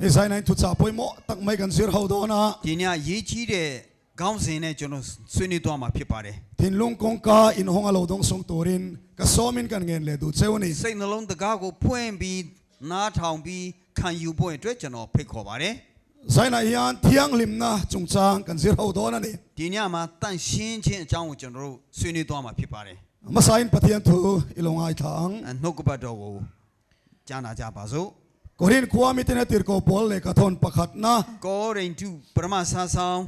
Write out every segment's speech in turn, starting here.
ไอ้สายนั้นทุจาปอยโมตักไม่กันเสียเขาโดนนะ ทีนี้ยี่จีเดก้าวเส้นเนี่ยจนส่วนนี้ตัวมาพิพาร์ทินลุงกงกาอินหงอโลดงสงตัวรินก็ซ้อมินกันเงินเลยดูเจ้านี่สิ่งนั้นลงตะก้าวก็พ่วงบีน้าทองบีขันยูพ่วงด้วยจนเอาพิขบาร์สายนั้นยันเที่ยงลิมนะจงจางกันเสียเขาโดนนี่ทีนี้มาตั้งชิ้นเช่นจังหวะจนรู้ส่วนนี้ตัวมาพิพาร์มาสายปะเทียนทูอิลงไอทางนกบดโกจานาจาบาซูกอรินขวามิตรเนติร์โกปอลเลกทอนประคัดนะกอรินทูประมาณ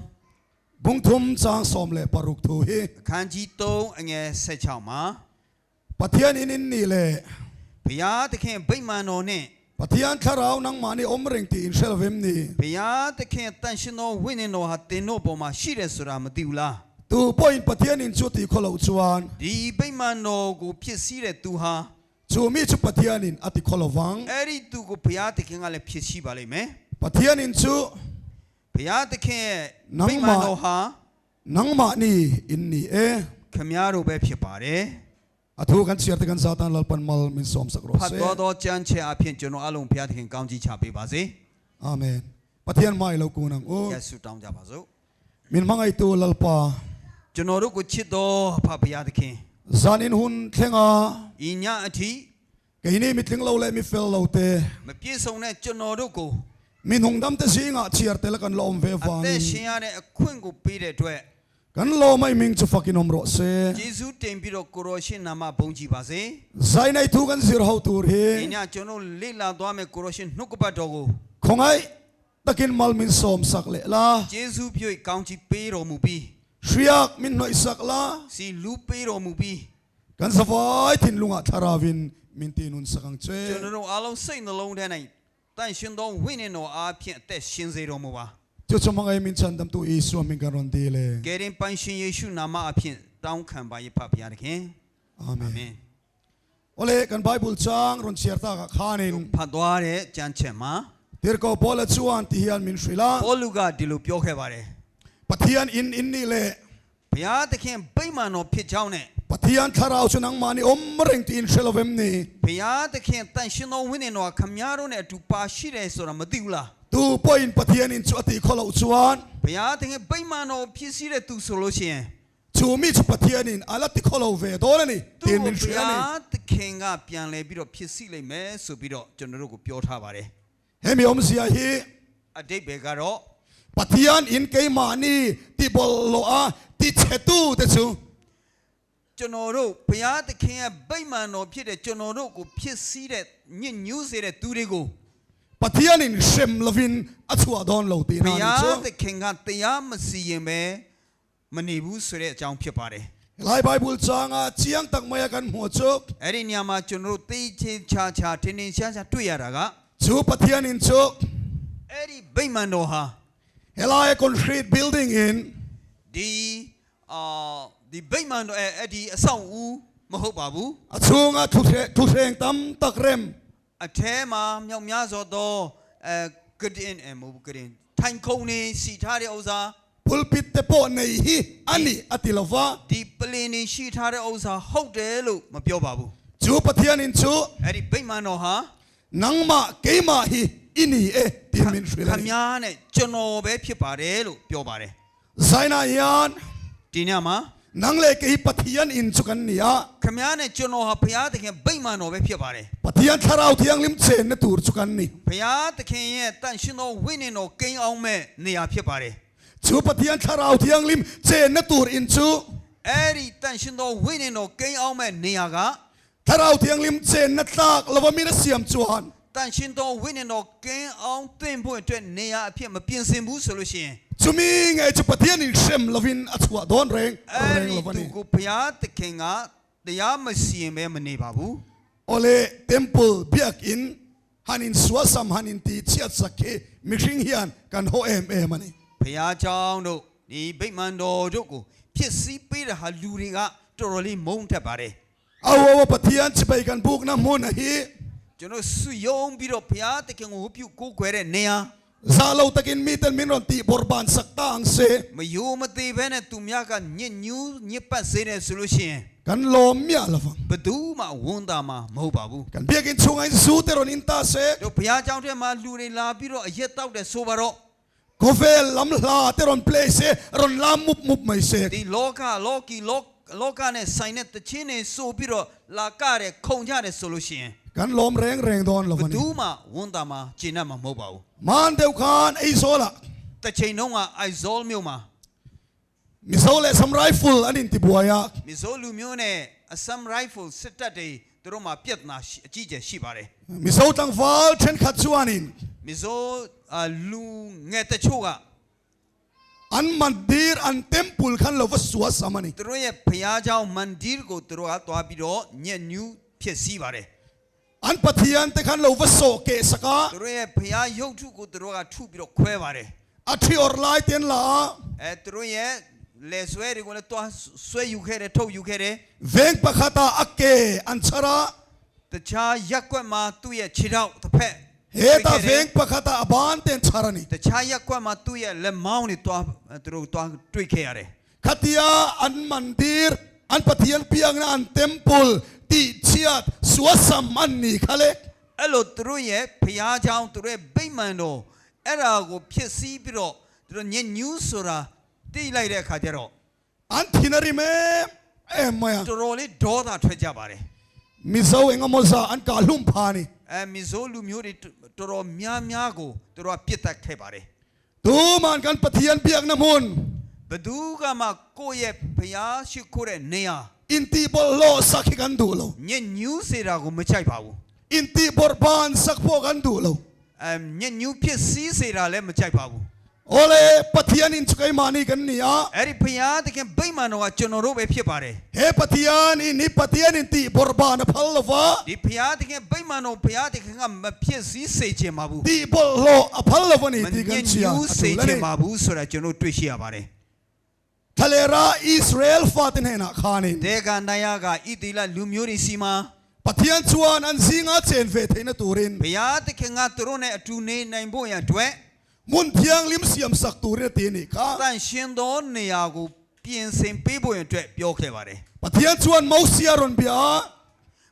3บุ้งทุ่มจางสมเลปารุกทูฮีขันจีโตอันเงี้ยเสียชาวมาปะเทียนอินนี่เลยพยาตะเข็นใบมันโนเนี่ยปะเทียนข้าเรานังมานี่อมเริงตีอินเชลเวมนี่พยาตะเข็นตั้งชิโนวินโนฮัตเตโนปมาชีเรสุรามติวลาตูปอยน์ปะเทียนอินชุติขลุ่จวนดีใบมันโนกูพิสิเรตูฮาจูมีชุปะเทียนินอติขลวังเอริตูกูพยาตะเข็นอะไรพิสิบาเลยไหมปะเทียนินชูพยาตะเข็นใบมันโนฮานังมานี่อินนี่ขมยารูเบพิบาร์อธุกันเสียร์ตกันซาตานลลปันมัลมินสอมสักรสพัดตัวจันเชียอาเพียนจนอารมณ์พยาตะเข็นกางจีชาบิบาซีอาเมนปะเทียนไม่เรากูนังโอ้ยสุดตามจับาซูมินมังไอตัวลลปาจนอรุกุชิดโตพะพยาตะเข็นจานินหุนเทงาอินยาอธิกะนี่มิถึงเราเลยมิเฟลเราเตไม่พิสูจน์เนี่ยจนอรุกุมินหงดำเตสิงะเชียร์เตละกันลมเวฟานแต่เชียร์เนี่ยคุณกูปีเด็ดด้วยกันโลไม่มิงจะฟักินอมรสเซเจสุเต็มปีโรโคโรชินนามาบงจีบาเซใจในทุกันสิรหาตูร์เฮอินยาจนุลีลาตัวเมโคโรชินนุกบะดกูคงไอตะกินมัลมินสอมสักเลล่ะเจสุพิโยกางจีปีโรมูปีเชียกมินหน่อยสักละสิลูปีโรมูปีกันสบายทินลุงอัธราวินมินตีนุนสังเจจนเราอาลงเส้นลงได้ไหนแต่ฉันต้องวินโนอาเพียงแต่ชินเซโรมูวาจุดสมังไอมินชันดำตัวอิสุมิงการันตีเลยเกรินปัญชิเยซูนามาอาเพียงต้องขันไปพระพิยาเข็นอาเมนโอเลกันไบเบิลจางรอนเชียร์ตากขานินพัดวาร์จันเชมาเดี๋ยวก็พอละชวนที่ยันมินสุลาพอลูกาดิลูพิโอเคบาร์ปะเทียนอินนี่เลยพยาตะเข็นใบมันโนพิจาวเนี่ยปะเทียนทาราวชนังมานี่อมเริงตีอินเชลเวมนี่พยาตะเข็นตั้งชิโนวินโนขมยารุเนี่ยดูปาชิเรสุรามาดิวลาตูปอยน์ปะเทียนินชวติขลุ่จวนพยาตะเข็นใบมันโนพิสิเรตูโซโลเชียจูมีชุปะเทียนินอาลัติขลุ่เวโดนนี่ตีมินสุยานี่พยาตะเข็นก็เปลี่ยนเลยบิโรพิสิเลยแม่สุบิโรจนเรากูพิโอท่าบาร์เฮมิอมเสียฮีอดีตเบการ์ปะเทียนอินเกยมานี่ที่บอลโลอาที่เชตูเตชูจนเราพยาตะเข็นใบมันโนพิเดจนเรากูพิสิเรเนี่ยนิวเซเรตูเรกูปะเทียนินเชมลวินอัศวดอนโลตีนานิโชพยาตะเข็นก็เตียมสีเยมมันนิบุสุเรจางพิบาร์ไลไบเบิลจางอาเจียงตักมากันหัวจุกเอรินียมาจนเราตีเชชาเทนิชาตุยาระกะจูปะเทียนินจุกเอริใบมันโนฮาเฮลายคอนกรีตบิลดิ้งอินดีใบมันโนดีสาวอูมหบาบูอาชูงอาทุเรงตั้มตักเร็มเทมาเมียวมีอาโดกระดิ่งมูกระดิ่งทันคนนี้สิท่าเดียวซาพุลปิดเตปอนในฮีอันนี้อติลวาดีเปลี่ยนสิท่าเดียวซาฮอกเดลุมาเปียวบาบูจูปะเทียนินจูเอริใบมันโนฮานังมาเกยมาฮีอินี่ทีมินสุเลขมยาเนี่ยจโนเบพิบาร์ลุเปียวบาร์ไซนายันทีนี้มานังเล็กฮีปะเทียนอินสุกันนี่อะขมยาเนี่ยจโนฮาพยาตะเข็นใบมันโนเบพิบาร์ปะเทียนทาราวที่ยังลิมเซนนตูร์สุกันนี่พยาตะเข็นเนี่ยตั้งชิโนวินโนเกยเอาเมเนี่ยพิบาร์จูปะเทียนทาราวที่ยังลิมเซนนตูร์อินซูเอริตั้งชิโนวินโนเกยเอาเมเนี่ยกะทาราวที่ยังลิมเซนนตากลวามินเสียมจวน但心中为那个跟昂对不对那样片么变身不是了先。จุมิงไอจุปเทียนิเชมลวินอัศวะดอนเร่งลวันนี้กูพยาตะเข็งอ่ะแต่ยาไม่เสียไม่มันนี่บาบูโอเลเทมเพิลเบียกอินฮันินสวาซัมฮันินตีเชียดสักเคมิชิงเฮียนกันโฮมันนี่พยาเจ้าดูนี่เบมันโดจุกูพิสิปีระหาลูริกะตัวรลีมุ่งเทบาร์เอาว่าปะเทียนจะไปกันบุกน้ำมันฮีจนสุยงบิโรพยาตะเข็งหูผิวกูเกวเรเนี่ยซาลูตะกินมีเตนมินรอนตีบอร์บานสักตังเซมาอยู่มาตีเบนตุมยากันเนียนิวเนียปัสเซเนสโลเชีย กันลมเมียละฟัง ဘသူမှဝန်တာမှာမဟုတ်ပါဘူး กันเบียกินช่วงไอ้สู้เตรอนินตาเซ တို့ဘုရားကျောင်းထဲမှာလူတွေလာပြီးတော့အရက်တောက်တယ်ဆိုပါတော့ กาแฟล้ำลาเตรอนเพลเซรอนลามุบไม่เซ ဒီလောကနဲ့ဆိုင်တဲ့တခြင်းတွေဆိုပြီးတော့လာကတဲ့ခုံကြတယ်ဆိုလို့ရှိရင် กันลมแรงดอนละ ဘ ฟัง သူမှဝန်တာမှာကျင့်တတ်မှာမဟုတ်ပါဘူး มันเดียวกันไอ้โซละ တစ်ချိန်လုံးကအိုက်ဇောလ်မြို့မှာ มิโซเลซัมไรฟิลอันนี้ติบัวยา မီဇိုလူမျိုးနဲ့အဆမ်ရိုင်ဖယ်စစ်တပ်တွေသူတို့မှာပြဿนาအကြီးကျယ်ရှိပါတယ် มิโซตังฟาลเชนขัดชวานิน မီဇိုလူငယ်တချို့က อันมันดีร์อันเต็มปุลขันเราวัสวสามันิ သူတို့ရဲ့ဘုရားကျောင်းမန်ဒီကိုသူတို့ကတွားပြီးတော့ညက်ညူးဖြစ်စည်းပါတယ် อันปะเทียนแต่ขันเราวัสโซเกสกา သူတို့ရဲ့ဘုရားရုပ်ထုကိုသူတို့ကထုပြီးတော့ခွဲပါတယ် อัฐิอร์ไลเตียนลา သူတို့ရဲ့လေဆွဲတွေကိုလည်းတွားဆွဲယူခဲ့တယ်ထုတ်ယူခဲ့တယ် เวงปะคาตาอักเกอันชรา တခြားရက်ကွက်မှာသူ့ရဲ့ခြေထောက်တစ်ဖက် เฮตาเวงปะคาตาอบานเตียนชารานิ တခြားရက်ကွက်မှာသူ့ရဲ့လက်မောင်းတွေတွားသူတို့တွားတွေ့ခဲ့ရတယ် ขัตยาอันมันดีร์อันปะเทียนเปียงนะอันเต็มปุลติเชียดสวสามอันนี้เขาเล็ก အဲ့လိုသူတို့ရဲ့ဘုရားကျောင်းသူတို့ရဲ့ဗိမာန်တော်အဲ့ဒါကိုဖြစ်စည်းပြီးတော့သူတို့ညညူးဆိုတာတိလိုက်တဲ့အခါကျတော့ อันทินาริเมเอ็มมา တော်တော်လေးဒေါသထွက်ကြပါတယ် มิโซเองอมซาอันกาลุมพานี မီဇိုလူမျိုးတွေတော်တော်များကိုသူတို့ကပြစ်တက်ခဲ့ပါတယ် ตูมันกันปะเทียนเปียงน้ำมุน ဘသူကမှကိုယ့်ရဲ့ဘုရားရှိခိုးတဲ့နေရာ อินตีบอลโลสักกันดูโล ညညူးစေတာကိုမချိုက်ပါဘူး อินตีบอร์บานสักพวกันดูโล ညညူးဖြစ်စည်းစေတာလည်းမချိုက်ပါဘူး โอเลปะเทียนอินสุกัยมานีกันนี่อ่ะ အဲ့ဒီဘုရားသခင်ဗိမာန်တော်ကကျွန်တော်တို့ပဲဖြစ်ပါတယ် เฮปะเทียนอินี่ปะเทียนอินตีบอร์บานพัลลวะ ဒီဘုရားသခင်ဗိမာန်တော်ဘုရားသခင်ကမဖြစ်สည်းစေခြင်းပါဘူး ตีบอลโลอพัลลวะนี่ မ ตี ည กัน ည เชีย ူးစေခြင်းပါဘူးဆိုတာကျွန်တော်တွေ့ရှိရပါတယ် ทะเลราอิสราเอลฟาตินเฮนาคานิน ဒေဂန္တယာကဣတိလလူမျိုးတွေစီမှာ ปะเทียนชวนอันซิงอาเจนเฟเทนตูริน ဘုရားသခင်ကသူတို့နဲ့အတူနေနိုင်ဖို့ရန်အတွက် มุนเทียงลิมเสียมสักตูรินตีนี่ค่ะ တန်ရှင်သောနေရာကိုပြင်ဆင်ပေးဖို့ရန်အတွက်ပြောခဲ့ပါတယ် ปะเทียนชวนมอเซียรอนเบีย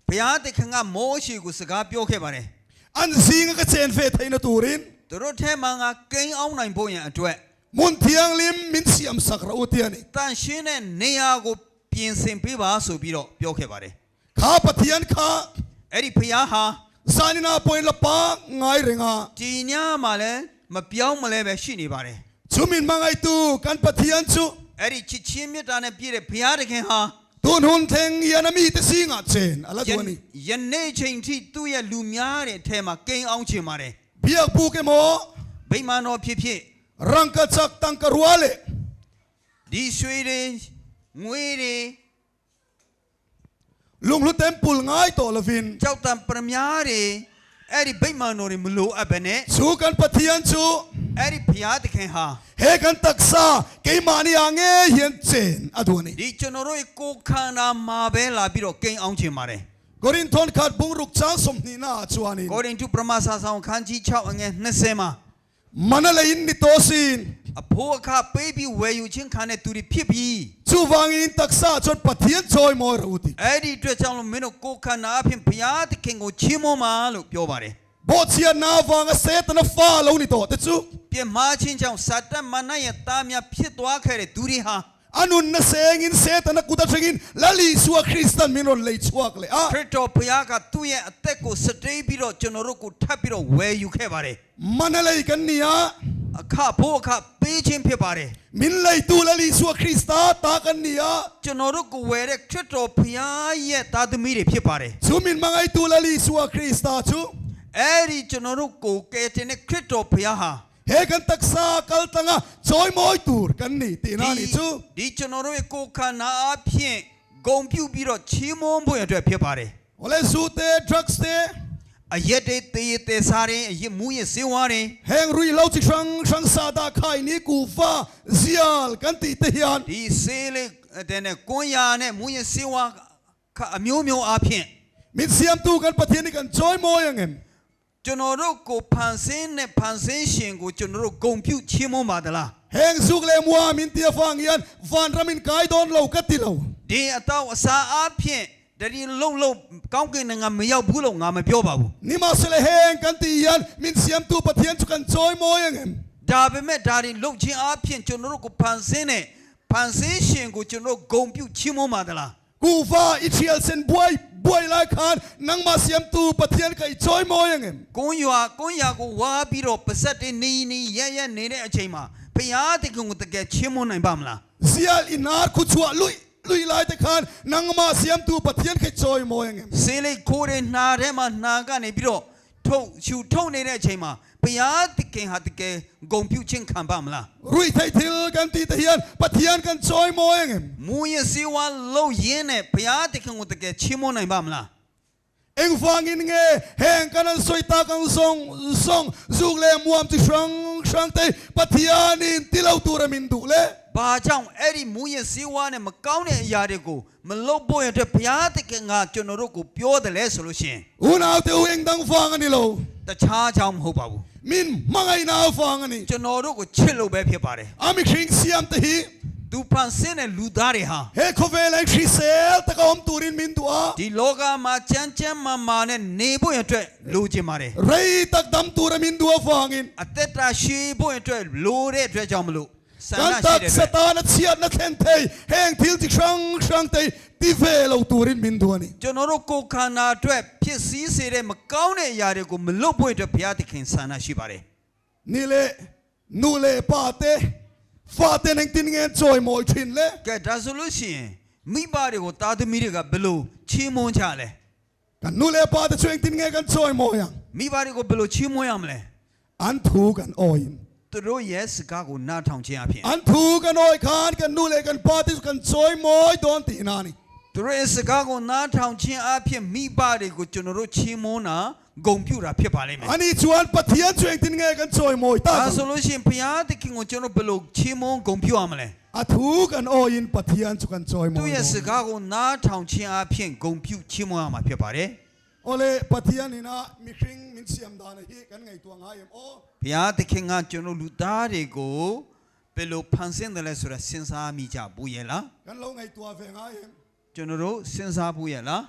ဘုရားသခင်ကမောရှေကိုစကားပြောခဲ့ပါတယ် อันซิงก็เจนเฟเทนตูริน သူတို့ထဲမှာငါကိန်းအောင်နိုင်ဖို့ရန်အတွက် มุนเทียงลิมมินเสียมสักราอุเทียนี่ တန်ရှင်းတဲ့နေရာကိုပြင်ဆင်ပေးပါဆိုပြီးတော့ပြောခဲ့ပါတယ် ข้าปะเทียนข้า အဲ့ဒီဘုရားဟာ ซานินาปอยละปางไงเริงา ဒီညမှာလည်းမပြောင်းမလဲပဲရှိနေပါတယ် ชุมินมังไอตูกันปะเทียนชุ အဲ့ဒီချစ်ချင်းမြတ်တာနဲ့ပြည့်တဲ့ဘုရားသခင်ဟာ ตุนหุนเทงยานามีตะซิงอาเจนอะไรตัวนี้ ယနေ့ချိန်ထိသူ့ရဲ့လူများတဲ့အထဲမှာကိန်းအောင်ချင်ပါတယ် เบียกปูเกโม ဗိမာန်တော်ဖြစ်ဖြစ် รังกะจักตังกะรัวเล ဒီရွှေတွေငွေတွေ ลุงลุเต็มปุลง่ายตัวละวิน ကြောက်တံပရမများတွေအဲ့ဒီဗိမာန်တော်တွေမလိုအပ်ပဲနဲ့ ชูกันปะเทียนชู အဲ့ဒီဘုရားသခင်ဟာ เฮกันตักซาเกมานีอังเอเฮียนเจนอะตัวนี้ ဒီကျွန်တော်တို့ရဲ့ကိုယ်ခန္ဓာမှာပဲလာပြီးတော့ကိန်းအောင်ချင်ပါတယ် กอรินทอนขัดบุงรุกช้างสมนีนาชวานิน ကိုရင်တုပရမစာဆောင်ခန်းကြီး6အငယ်20မှာ มันอะไรอินนิโตซิน အဖို့အခပေးပြီးဝယ်ယူခြင်းခံတဲ့သူတွေဖြစ်ပြီး ชูวางอินตักซาจดปะเทียนจอยมอยรูติ အဲ့ဒီအတွက်ကြောင့်လို့မင်းတို့ကိုယ်ခန္ဓာအဖြစ်ဘုရားသခင်ကိုချီးမွမ်းပါလို့ပြောပါတယ် บอเชียนาวางเซตนาฟ้าเหล่านี้ตัวแต่ชู ပြမချင်းကြောင့်စာတတ်မနရဲ့သားများဖြစ်သွားခဲ့တဲ့သူတွေဟာ อันนุนนเซงินเซตนากุตาเชงินลาลีสัวคริสตันมินรเลยชัวกเลยอ่ะ ခရစ်တော်ဘုရားကသူ့ရဲ့အသက်ကိုစတေးပြီးတော့ကျွန်တော်တို့ကိုထပ်ပြီးတော့ဝယ်ယူခဲ့ပါတယ် มันอะไรกันเนี่ย အခဖို့အခပေးခြင်းဖြစ်ပါတယ် มินเลยตูลาลีสัวคริสตาตากันเนี่ย ကျွန်တော်တို့ကိုဝယ်တဲ့ခရစ်တော်ဘုရားရဲ့သားသမီးတွေဖြစ်ပါတယ် ชูมินมังไอตูลาลีสัวคริสตาชู အဲ့ဒီကျွန်တော်တို့ကိုကယ်တင်တဲ့ခရစ်တော်ဘုရားဟာ เฮกันตักซากัลตังะจอยมอยตูร์กันนี่ตีนานี่ชู ဒီကျွန်တော်တို့ရဲ့ကိုယ်ခန္ဓာအဖြစ်ဂုံပြုတ်ပြီးတော့ချီးမွမ်းဖို့ရအတွက်ဖြစ်ပါတယ် โอเลซูเตดรักเต အရက်တွေတေးတေးစားတယ်အရက်မူးရဲ့စေဝါတွေ แหงรุยเล่าจิชังชังซาดาไข่นี่กูฟ้าเซียลกันตีเตียน ဒီဆေးလေးတဲ့နဲ့ကွန်ရာနဲ့မူးရဲ့စေဝါအမျိုးမျိုးအဖြစ် มิดเซียมตูกันปะเทียนี่กันจอยมอยยังเง ကျွန်တော်တို့ကိုဖန်ဆင်းတဲ့ဖန်ဆင်းရှင်ကိုကျွန်တော်တို့ဂုံပြုတ်ချီးမွမ်းပါသလား แหงสุกเลมัวมินเตียฟังยันฟันรามินกายโดนเหล่ากัดติเหล่า ဒ ဒီအတော့အစာအဖြစ်တတိလုံးကောင်းကင်ငါမရောက်ဘူးလို့ငါမပြောပါဘူး ni ma sele heng kan ti yan min siam tu pathian chu kan choi mo yang em ဒါပေမဲ့ဒါတွေလုံချင်းအဖြစ်ကျွန်တော်တို့ကိုဖန်ဆင်းတဲ့ဖန်ဆင်းရှင်ကိုကျွန်တော်ဂုံပြုချီးမွမ်းပါသလား ku fa ichial sen boy lai khan nang ma siam tu pathian kai choi mo yang em ကွန်းရွာကိုဝါပြီးတော့ပါဆက်တဲ့နီရက်နေတဲ့အချိန်မှာဘုရားတခင်ကိုတကယ်ချီးမွမ်းနိုင်ပါမလား sial inar khu chua lui lai te khan nang ma siam tu pathian kai choi mo yang em ဆေးလိတ်ခိုးတဲ့နှာထဲမှာနှာကနေပြီးတော့ထုတ်နေတဲ့အချိန်မှာဘုရားတခင်ဟာတကယ်ဂုံပြုခြင်းခံပါမလား rui thai thil kan ti te hian pathian kan choi mo yang em မူရစေဝါလို့ရင်းနဲ့ဘုရားတခင်ကိုတကယ်ချီးမွမ်းနိုင်ပါမလား eng fangin nge heng kan soi ta kan song zug le muam ti shang te pathian in tilau tu ramin du le ဘာကြောင့်အဲ့ဒီမူရစေဝါနဲ့မကောင်းတဲ့အရာတွေကိုမလုပ်ဖို့ရတဲ့ဘုရားတခင်ကကျွန်တော်တို့ကိုပြောတယ်လဲဆိုလို့ရှိရင် unau te eng dang fang ani lo တခြားကြောင့်မဟုတ်ပါဘူး min mangai na fang ani ကျွန်တော်တို့ကိုချစ်လို့ပဲဖြစ်ပါတယ် ami khing siam te hi သူဖန်ဆင်းတဲ့လူသားတွေဟာ he khove lai khri sel ta kom turin min du a ဒီလောကမှာချမ်းမာနဲ့နေဖို့ရတဲ့လိုချင်ပါတယ် rei tak dam tu ramin du fang in အသက်တာရှည်ဖို့ရတဲ့လိုတဲ့အတွက်ကြောင့်မလို့ဆန္ဒ kan ရှိ tak တဲ့အတွက် satan at siat na ten te heng thil ti shang te ti ve lo turin min du ani ကျွန်တော်တို့ကိုယ်ခန္ဓာအတွက်ဖြစ်စည်းစေတဲ့မကောင်းတဲ့အရာတွေကိုမလုပ်ဖို့အတွက်ဘုရားသခင်ဆန္ဒရှိပါတယ် ni le nu le pa te fa te neng tin nge choi mo thin le ကဲဒါဆိုလို့ရှိရင်မိဘတွေကိုသားသမီးတွေကဘယ်လိုချီးမွမ်းကြလဲ kan nu le pa te cheng tin nge kan choi mo yang မိဘတွေကိုဘယ်လိုချီးမွမ်းရမလဲ an thu kan oin သူတို့ရဲ့စကားကိုနားထောင်ခြင်းအပြင် an thu kan oi khan kan nu le kan pa te kan choi mo don ti na ni သူတို့ရဲ့စကားကိုနားထောင်ခြင်းအပြင်မိဘတွေကိုကျွန်တော်တို့ချီးမွမ်းတာဂုဏ်ပြုတာဖြစ်ပါလိမ့်မယ် ani chuan pathian cheng tin nge kan choi mo ဒါ ta ဆိုလို့ရှိရင်ဘုရားသခင်ကိုကျွန်တော်ဘယ်လိုချီးမွမ်းဂုဏ်ပြုရမလဲ a thu kan oin pathian chu kan choi mo သူရဲ့စကားကိုနားထောင်ခြင်းအပြင်ဂုဏ်ပြုချီးမွမ်းရမှာဖြစ်ပါတယ် ole pathian ina mi khring min siam da na hi kan ngai tuang ha yem o ဘုရားသခင်ကကျွန်တော်လူသားတွေကိုဘယ်လိုဖန်ဆင်းတယ်လဲဆိုတာစဉ်းစားမိကြဘူးရဲ့လား kan lo ngai tua ve nga yem ကျွန်တော်တို့စဉ်းစားဘူးရဲ့လား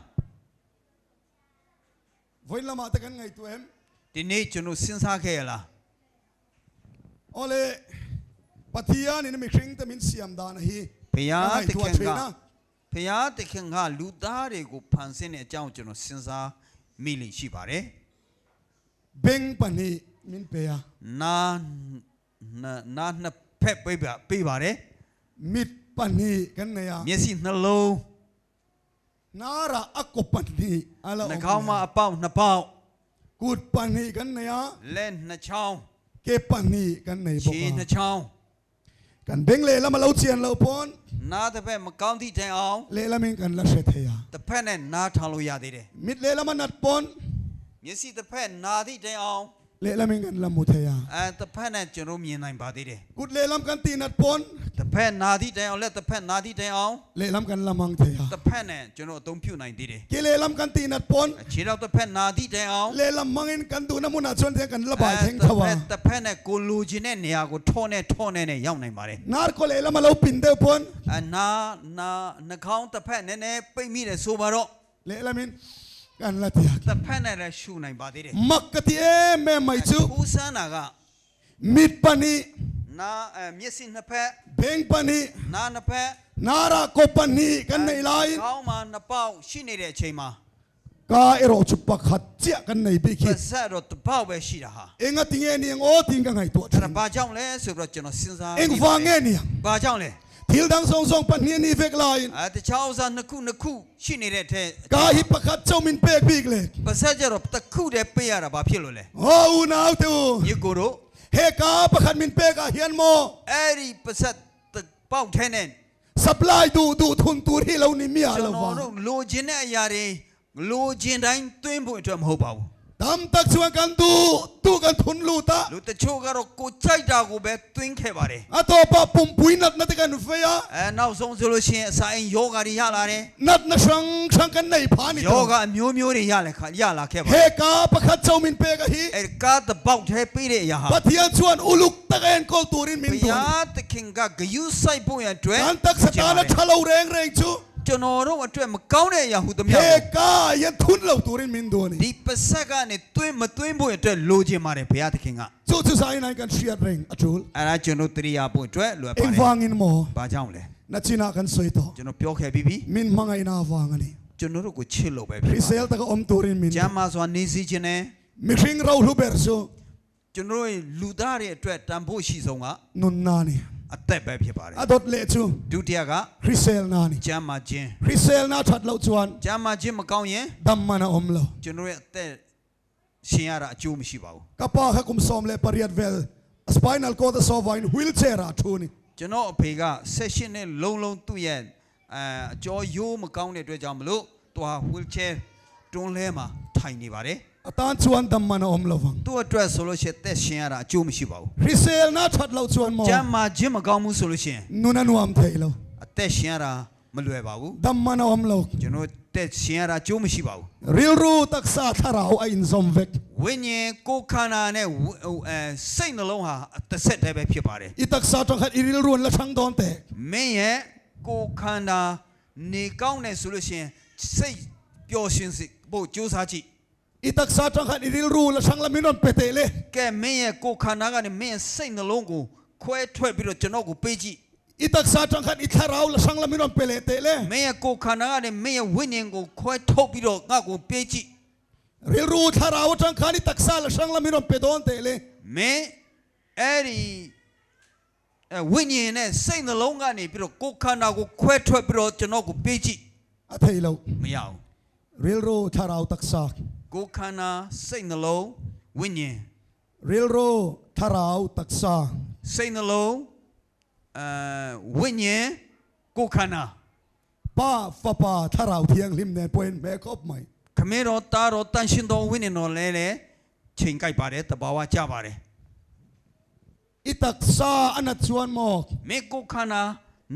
voin lama ta kan ngai tuem ဒီနေ့ကျွန်တော်စဉ်းစားခဲ့ရလား ole pathian ina mi khring ta min siam da na hi ဘုရားသခင်က na ဘုရားသခင်ကလူသားတွေကိုဖန်ဆင်းတဲ့အကြောင်းကျွန်တော်စဉ်းစားမိလိမ့်ရှိပါတယ် beng pani min pe ya နာနှစ်ဖက်ပေးပါတယ် mit pani kan na ya မျက်စိနှလုံး nara akko pani ala နှာခေါင်းမှာအပေါက်နှစ်ပေါက် kut pani kan na ya လက်နှစ်ချောင်း ke pani kan nei ခြေ bo နှစ်ချောင်း kan beng le lama lo chian lo pon နားတစ်ဖက်မကောင်းသည့်တိုင်အောင် le lamin kan la se the ya တစ်ဖက်နဲ့နားထောင်လို့ရသေးတယ် mit le lama nat pon မျက်စိတစ်ဖက်နာသည့်တိုင်အောင် le lamin kan la mu the ya တစ်ဖက်နဲ့ကျွန်တော်မြင်နိုင်ပါသေးတယ် kut le lam kan ti nat pon တစ်ဖက်နာသည့်တိုင်အောင်လက်တစ်ဖက်နာသည့်တိုင်အောင် le lam kan la mang the ya တစ်ဖက်နဲ့ကျွန်တော်အသုံးပြုနိုင်သေးတယ် ke le lam kan ti nat pon ခြေတော့တစ်ဖက်နာသည့်တိုင်အောင် le lam mangin kan du na mu na chon the kan la bai theng thawa တစ်ဖက်နဲ့ကိုလူချင်းတဲ့နေရာကိုထောနဲ့ရောက်နိုင်ပါတယ် nar ko le lam lo pin de pon နာနှာခေါင်းတစ်ဖက်နည်းနည်းပိတ်မိတယ်ဆိုပါတော့ le lamin kan la ti ya တစ်ဖက်နဲ့လည်းရှုနိုင်ပါသေးတယ် makati e me mai chu ဦးစန်းနာက mit pani နာမျက်စိနှစ်ဖက် beng pani နာနှစ်ဖက် nara ko pani kan nei lai ခေါင်းမှာနှစ်ပေါက်ရှိနေတဲ့အချိန်မှာ ka ero chu pakhat chia kan nei bi ပ ki ဆက်တော့တစ်ပေါက်ပဲရှိတာဟာ enga tinge ni ngo ting ka ngai tu အဲ့ဒါဘာကြောင့်လဲဆိုတော့ကျွန်တော်စဉ်းစား eng fa nge ni ဘာကြောင့်လဲ thil dang song song pani ni vek lai တခြားဥစားနှစ်ခုရှိနေတဲ့ထဲ ka hi pakhat chau min pek big le ပဆက်ကြတော့တစ်ခုတည်းပေးရတာဘာဖြစ်လို့လဲ ho u nau tu ညီကိုတို့ he ka pakhat min pek ka hian mo အဲ့ဒီပဆက်တစ်ပေါက်ထဲနဲ့ supply du thun tur hi lo ni mi ကျွန် ala တော် wa တို့လိုချင်တဲ့အရာတွေလိုချင်တိုင်းသွင်းဖို့အတွက်မဟုတ်ပါဘူး tam tak chuan kan tu kan thun lu ta လူတချို့ကတော့ကိုကြိုက်တာကိုပဲသွင်းခဲ့ပါတယ် ato pa pum pui nat na te kan fe ya နောက်ဆုံးဆိုလို့ရှိရင်အစာအိမ်ယောဂါတွေရလာတယ် nat na sang kan nei pha ni ယောဂါ to အမျိုးမျိုးတွေရလာခဲ့ပါ he ka pakhat chau min pek ka hi အဲ့ကားတစ်ပေါက်ထဲပေးတဲ့အရာဟာ pathian chuan uluk taken kol turin min ဘု du ရားသခင်ကဂယုစိုက်ဖို့ရန်အတွက် kan tak satana thalo reng chu ကျွန်တော်တို့အတွက်မကောင်းတဲ့အရာဟုသမျှ เฮกายันทุนเราตัวรินมินตัวนี่ ဒီပါဇက်ကနေတွင်းမတွင်းဖို့အတွက်လိုချင်ပါတယ်ဘုရားသခင်က จู่จู่สายนายกันเชียร์เร่งอจูล အဲ့ဒါကျွန်တော်တရားဖို့အတွက်လိုအပ် เอ็ ပါ ง တယ် ฟังอินโม ဘာကြောင့်လဲ นัดชินากันสวยต่อ ကျွန်တော်ပြောခဲ့ပြီးပြီ มินมังไงนาฟังอันนี้ ကျွန်တော်တို့ကိုချစ်လို့ပဲ คริสเซลตะก็อมตัวรินมิน ကျမ်းမာစွာနေစီခြင်းနဲ့ มิริงเราลูเบอร์โซ ကျွန်တော်တို့လူသားတွေအတွက်တန်ဖို့ရှိဆုံးက นุนนานี่ အသက်ပဲဖြစ်ပါတယ် อดดเลจู ဒုတိယက คริสเซลนานี่ ကျမ်းမာခြင်း คริสเซลนาทัดเราจวน ကျမ်းမာခြင်းမကောင်းရင် ดัมมานาอมเรา ကျွန်တော်ရဲ့အသက်ရှင်ရတာအကျိုးမရှိပါဘူး กะปาขกุมซอมเลปริยัดเวลสไปนัลโคดซอวายวิลเชราทูนี่ ကျွန်တော်အဖေကဆက်ရှင်နဲ့လုံးသူ့ရဲ့အကျော်ရိုးမကောင်းတဲ့အတွက်ကြောင့်မလို့သူဟာ wheelchair တွန်းလဲမှာထိုင်နေပါတယ် အတန်ချွန်ဒမ်မနာအုံလဝံ သူ့အတွက်ဆိုလို့ရှိရင်သက်ရှင်ရတာအကျိုးမရှိပါဘူး ခရစ်စဲလ်နာထတ်လောက်ချွန်မော ကျမ်းမာခြင်းမကောင်းဘူးဆိုလို့ရှိရင် နုနနဝမ်ထေလော အသက်ရှင်ရတာမလွယ်ပါဘူး ဒမ်မနာအုံလော ကျွန်တော်သက်ရှင်ရတာအကျိုးမရှိပါဘူး ရီလ်ရူတက်ဆာထရာအိုအင်ဇုံဗက် ဝိညာဉ်ကိုယ်ခန္ဓာနဲ့စိတ်နှလုံးဟာတစ်ဆက်တည်းပဲဖြစ်ပါတယ် အီတက်ဆာတခတ်ရီလ်ရူလက်ချန်ဒွန်တေ မင်းရဲ့ကိုယ်ခန္ဓာနေကောင်းတယ်ဆိုလို့ရှိရင်စိတ်ပျော်ရွှင်စေဖို့ကြိုးစားကြည့် အီတက်ဆာတခတ်ရီလ်ရူလက်ချန်လမီနွန်ပတေလေ ကဲမင်းရဲ့ကိုယ်ခန္ဓာကနေမင်းရဲ့စိတ်နှလုံးကိုခွဲထွက်ပြီးတော့ကျွန်တော်ကိုပေးကြည့် အီတက်ဆာတခတ်အီထရာလက်ချန်လမီနွန်ပလေတေလေ မင်းရဲ့ကိုယ်ခန္ဓာကနေမင်းရဲ့ဝိညာဉ်ကိုခွဲထုတ်ပြီးတော့ငါ့ကိုပေးကြည့် ရီလ်ရူထရာဝချန်ခါနီတက်ဆာလက်ချန်လမီနွန်ပေဒွန်တေလေ မင်းအဲ့ဒီဝိညာဉ်နဲ့စိတ်နှလုံးကနေပြီးတော့ကိုယ်ခန္ဓာကိုခွဲထွက်ပြီးတော့ကျွန်တော်ကိုပေးကြည့် အထေလော မရဘူး ရီလ်ရူထရာတက်ဆာ ကိုယ်ခန္ဓာစိတ်နှလုံးဝိညာဉ် ရီလ်ရူထရာတက်ဆာ စိတ်နှလုံးဝိညာဉ်ကိုယ်ခန္ဓာ ပါဖပါထရာထီယန်လင်နေပွင့်မဲကော့မိုင် ခမင်းတော်တာတော်တန်ရှင်တော်ဝိညာဉ်တော်လဲလေချိန်ကြိုက်ပါတယ်တဘာဝကြပါတယ် အီတက်ဆာအနတ်ချွန်မော မင်းကိုယ်ခန္ဓာ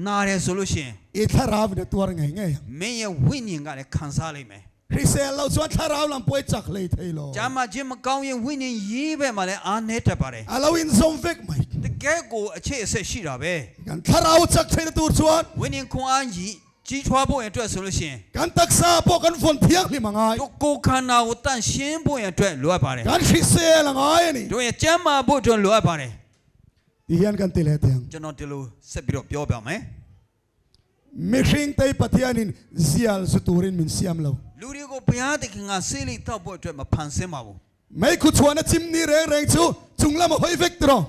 နာတယ်ဆိုလို့ရှိရင် အီထရာဗတဲ့တော်ငယ်ငယ် မင်းရဲ့ဝိညာဉ်ကလည်းခံစားလိုက်မယ် ခရစ်စဲလောက်ချွန်ထရာလမ်ပွေချက်လေထေလော ဂျာမချင်းမကောင်းရင်ဝိညာဉ်ရေးပဲမှာလည်းအားနေတတ်ပါတယ် အလောင်းဇုံဖက်မိုင် တကယ်ကိုအခြေအဆက်ရှိတာပဲ ကန်ထရာချက်ထေတူချွန် ဝိညာဉ်ခွန်အားကြီးထွားဖို့အတွက်ဆိုလို့ရှိရင် ကန်တက်ဆာပေါ်ကန်ဖွန်ဖျက်လိမငိုင်း တို့ကိုယ်ခန္ဓာကိုတန့်ရှင်းဖို့အတွက်လိုအပ်ပါတယ် ကန်ခရစ်စဲလငိုင်းနီ တို့ရဲ့ကျမ်းမာဖို့အတွက်လိုအပ်ပါတယ် ဒီဟန်ကန်တေလေတယံ ကျွန်တော်ဒီလိုဆက်ပြီးတော့ပြောပြမယ် မေရှင်တေပတီယန်ဇီယလ်စတူရင်မင်ဆီယမ်လော လူတွေကိုဘုရားသခင်ကဆေးလိတောက်ဖို့အတွက်မဖန်ဆင်းပါဘူး မေခုချွန်ချိမနီရဲရဲချူဂျုံလမဟိုဖက်တရော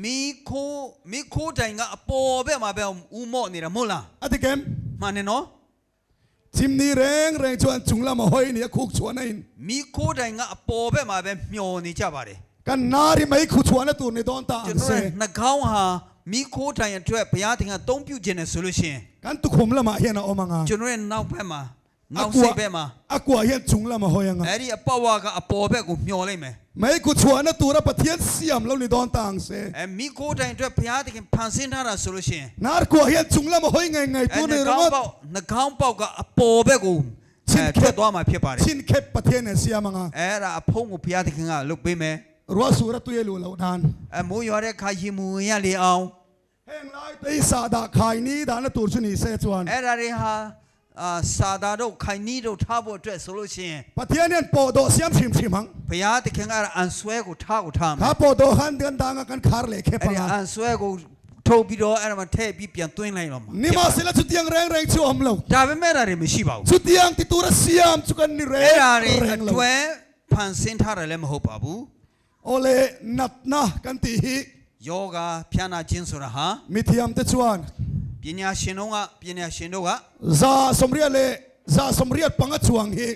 မိခိုးတိုင်ကအပေါ်ဘက်မှာပဲဦးမော့နေတာမဟုတ်လား အတိကမ် မှန်တယ်နော် ချိမနီရဲရဲချွန်ဂျုံလမဟိုနီခုချွန်နိုင် မိခိုးတိုင်ကအပေါ်ဘက်မှာပဲမျောနေကြပါတယ် ကန်နာရီမေခုချွန်တူနေတော့တာ ကျွန်တော်ရဲ့နှာခေါင်းဟာမိခိုးတိုင်အတွက်ဘုရားသခင်ကသုံးပြုခြင်းနဲ့ဆိုလို့ရှိရင် ကန်တုခုမလမဟဲနာအမငါ ကျွန်တော်ရဲ့နောက်ဘက်မှာနောက်စိတ်ဘက်မှာ အကွာဟဲဂျုံလမဟိုယငါ အဲ့ဒီအပေါ်ဝါကအပေါ်ဘက်ကိုမျောလိုက်မယ် မေခုချွန်တူရပတိယန်ဆီယမ်လောနေတော့တာန်စေ မိခိုးတိုင်အတွက်ဘုရားသခင်ဖန်ဆင်းထားတာဆိုလို့ရှိရင် နာကွာဟဲဂျုံလမဟိုငိုင်ငိုင်တူနေရော နှာခေါင်းပေါက်ကအပေါ်ဘက်ကိုထွက်သွားမှာဖြစ်ပါတယ် ချင်းခက်ပတိယန်ဆီယမ်ငါ အဲ့ဒါအဖုံးကိုဘုရားသခင်ကလုပ်ပေးမယ် ရောဆူရတူရလိုလောဒန် မိုးရွာတဲ့ခါရင်မူရလေအောင် ဟဲလိုက်တေးစာဒါခိုင်နီဒါနဲ့တူချနီဆဲချွန် အဲ့ဒါတွေဟာစာသားတို့ခိုင်နီးတို့ထားဖို့အတွက်ဆိုလို့ရှိရင် ပတိယန်ပေါ်တော့ဆီယမ်ချင်းချင်းမန် ဘုရားသခင်ကအန်ဆွဲကိုထားမှာ ခါပေါ်တော့ဟန်ကန်ဒါငါကန်ခါလေခေပ အဲ့ဒီ ငါ အန်ဆွဲကိုထုတ်ပြီးတော့အဲ့ဒါမှထည့်ပြီးပြန်သွင်းလိုက်တော့မှာ နိမဆလချူတီယန်ရဲရဲချူအမလော ဒါပေမဲ့အဲ့ဒါတွေမရှိပါဘူး ချူတီယန်တီတူရဆီယမ်ချူကန်နီရဲ အဲ့ဒါတွေအတွက်ဖန်ဆင်းထားတယ်လည်းမဟုတ်ပါဘူး အိုလေနတ်နာကန်တီဟီ ယောဂဖျားနာခြင်းဆိုတာဟာ မီတီယမ်တချွန် ပညာရှင်တို့က ဇာစမရီလေဇာစမရီပငါချွန်ဟီ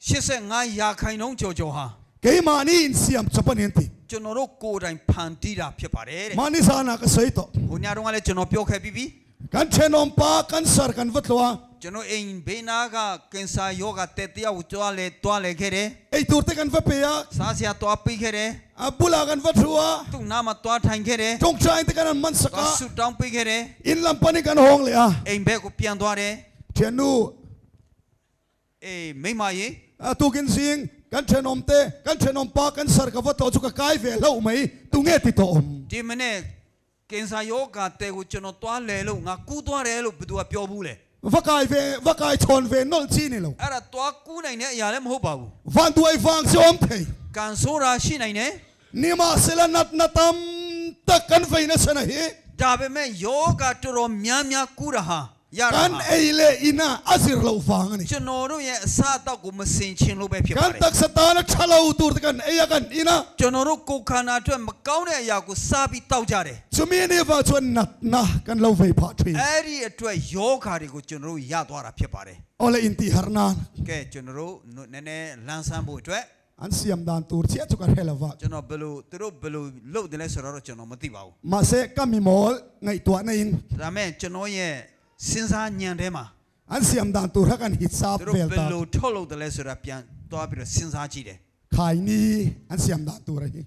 85ရာခိုင်နှုန်းကျော်ကျော်ဟာ ကေမာနီအင်ဆီယမ်ချပနင်တီ ကျွန်တော်တို့ကိုယ်တိုင်ဖန်တီးတာဖြစ်ပါတယ်တဲ့ မာနီစာနာကဆိတ်တော့ ဟိုညတုန်းကလည်းကျွန်တော်ပြောခဲ့ပြီးပြီ ကန်ချေနုံပါကန်ဆာကန်ဝတ်လော ကျွန်တော်အိမ်ဘေးနာကကင်ဆာယောဂတက်တယောက်တွားလေခဲ့တယ် အေတူတကန်ဝပေယာ စားစရာတွားပြီးခဲ့တယ် အဘူလာကန်ဝတ်ထွာ သူ့နာမှာတွားထိုင်ခဲ့တယ် จงใจตะกันมันส တွား กา ဆူတောင်းပြီးခဲ့တယ် อินลัมปานิกันห้องเลยอ่ะ အိမ်ဘက်ကိုပြန်သွားတယ် เทียนู အေးမိမရေ ตูกินซิงกันเชนอมเตกันเชนอมปากันสารกับว่าตัวจุกกายเวลาไม่ตุงเงติโตอม ဒီမနေ့ကင်ဆာယောဂတဲ့ကိုကျွန်တော်တွားလဲလို့ငါကူးသွားတယ်လို့ဘယ်သူကပြောဘူးလဲ ก vakay chon ve nol chi ni lo အဲ့ဒါသွားကူးနိုင်တဲ့အရာလည်းမဟုတ်ပါဘူး van duai vang som thei ကန်ဆိုးတာရှိနိုင်တယ် ni ma sela nat natam tak kan ve na sana hi ဒါပေမဲ့ယောဂတော်တော်များများကူးတာဟာရတာ kan ဟာ eile ina azir lo vang ni ကျွန်တော်တို့ရဲ့အစအတော့ကိုမစင်ချင်လို့ပဲဖြစ်ပါ kan တယ် tak satana chalo tur kan eya kan ina ကျွန်တော်တို့ကိုယ်ခန္ဓာအတွက်မကောင်းတဲ့အရာကိုစားပြီးတောက်ကြတယ် chumi ni va chuan nat na kan lo ve pha thi အဲ့ဒီအတွက်ယောဂါတွေကိုကျွန်တော်တို့ရသွားတာဖြစ်ပါတယ် ole inti harnan ကဲကျွန်တော်တို့နည်းနည်းလမ်းဆန်းဖို့အတွက် an siam dan tur chia chu kan helava ကျွန်တော်ဘယ်လိုသူတို့ဘယ်လိုလုပ်တယ်လဲဆိုတော့ကျွန်တော်မသိပါဘူး ma se kami mol ngai tua na in ဒါပေမဲ့ကျွန်တော်ရဲ့စဉ်းစားဉာဏ်ထဲမှာ an siam dan tur ha kan hit sap သူတို့ vel ဘယ် ta လိုထုတ်လုပ်တယ်လဲဆိုတာပြန်သွားပြီးတော့စဉ်းစားကြည့်တယ် khai ni an siam dan tur hi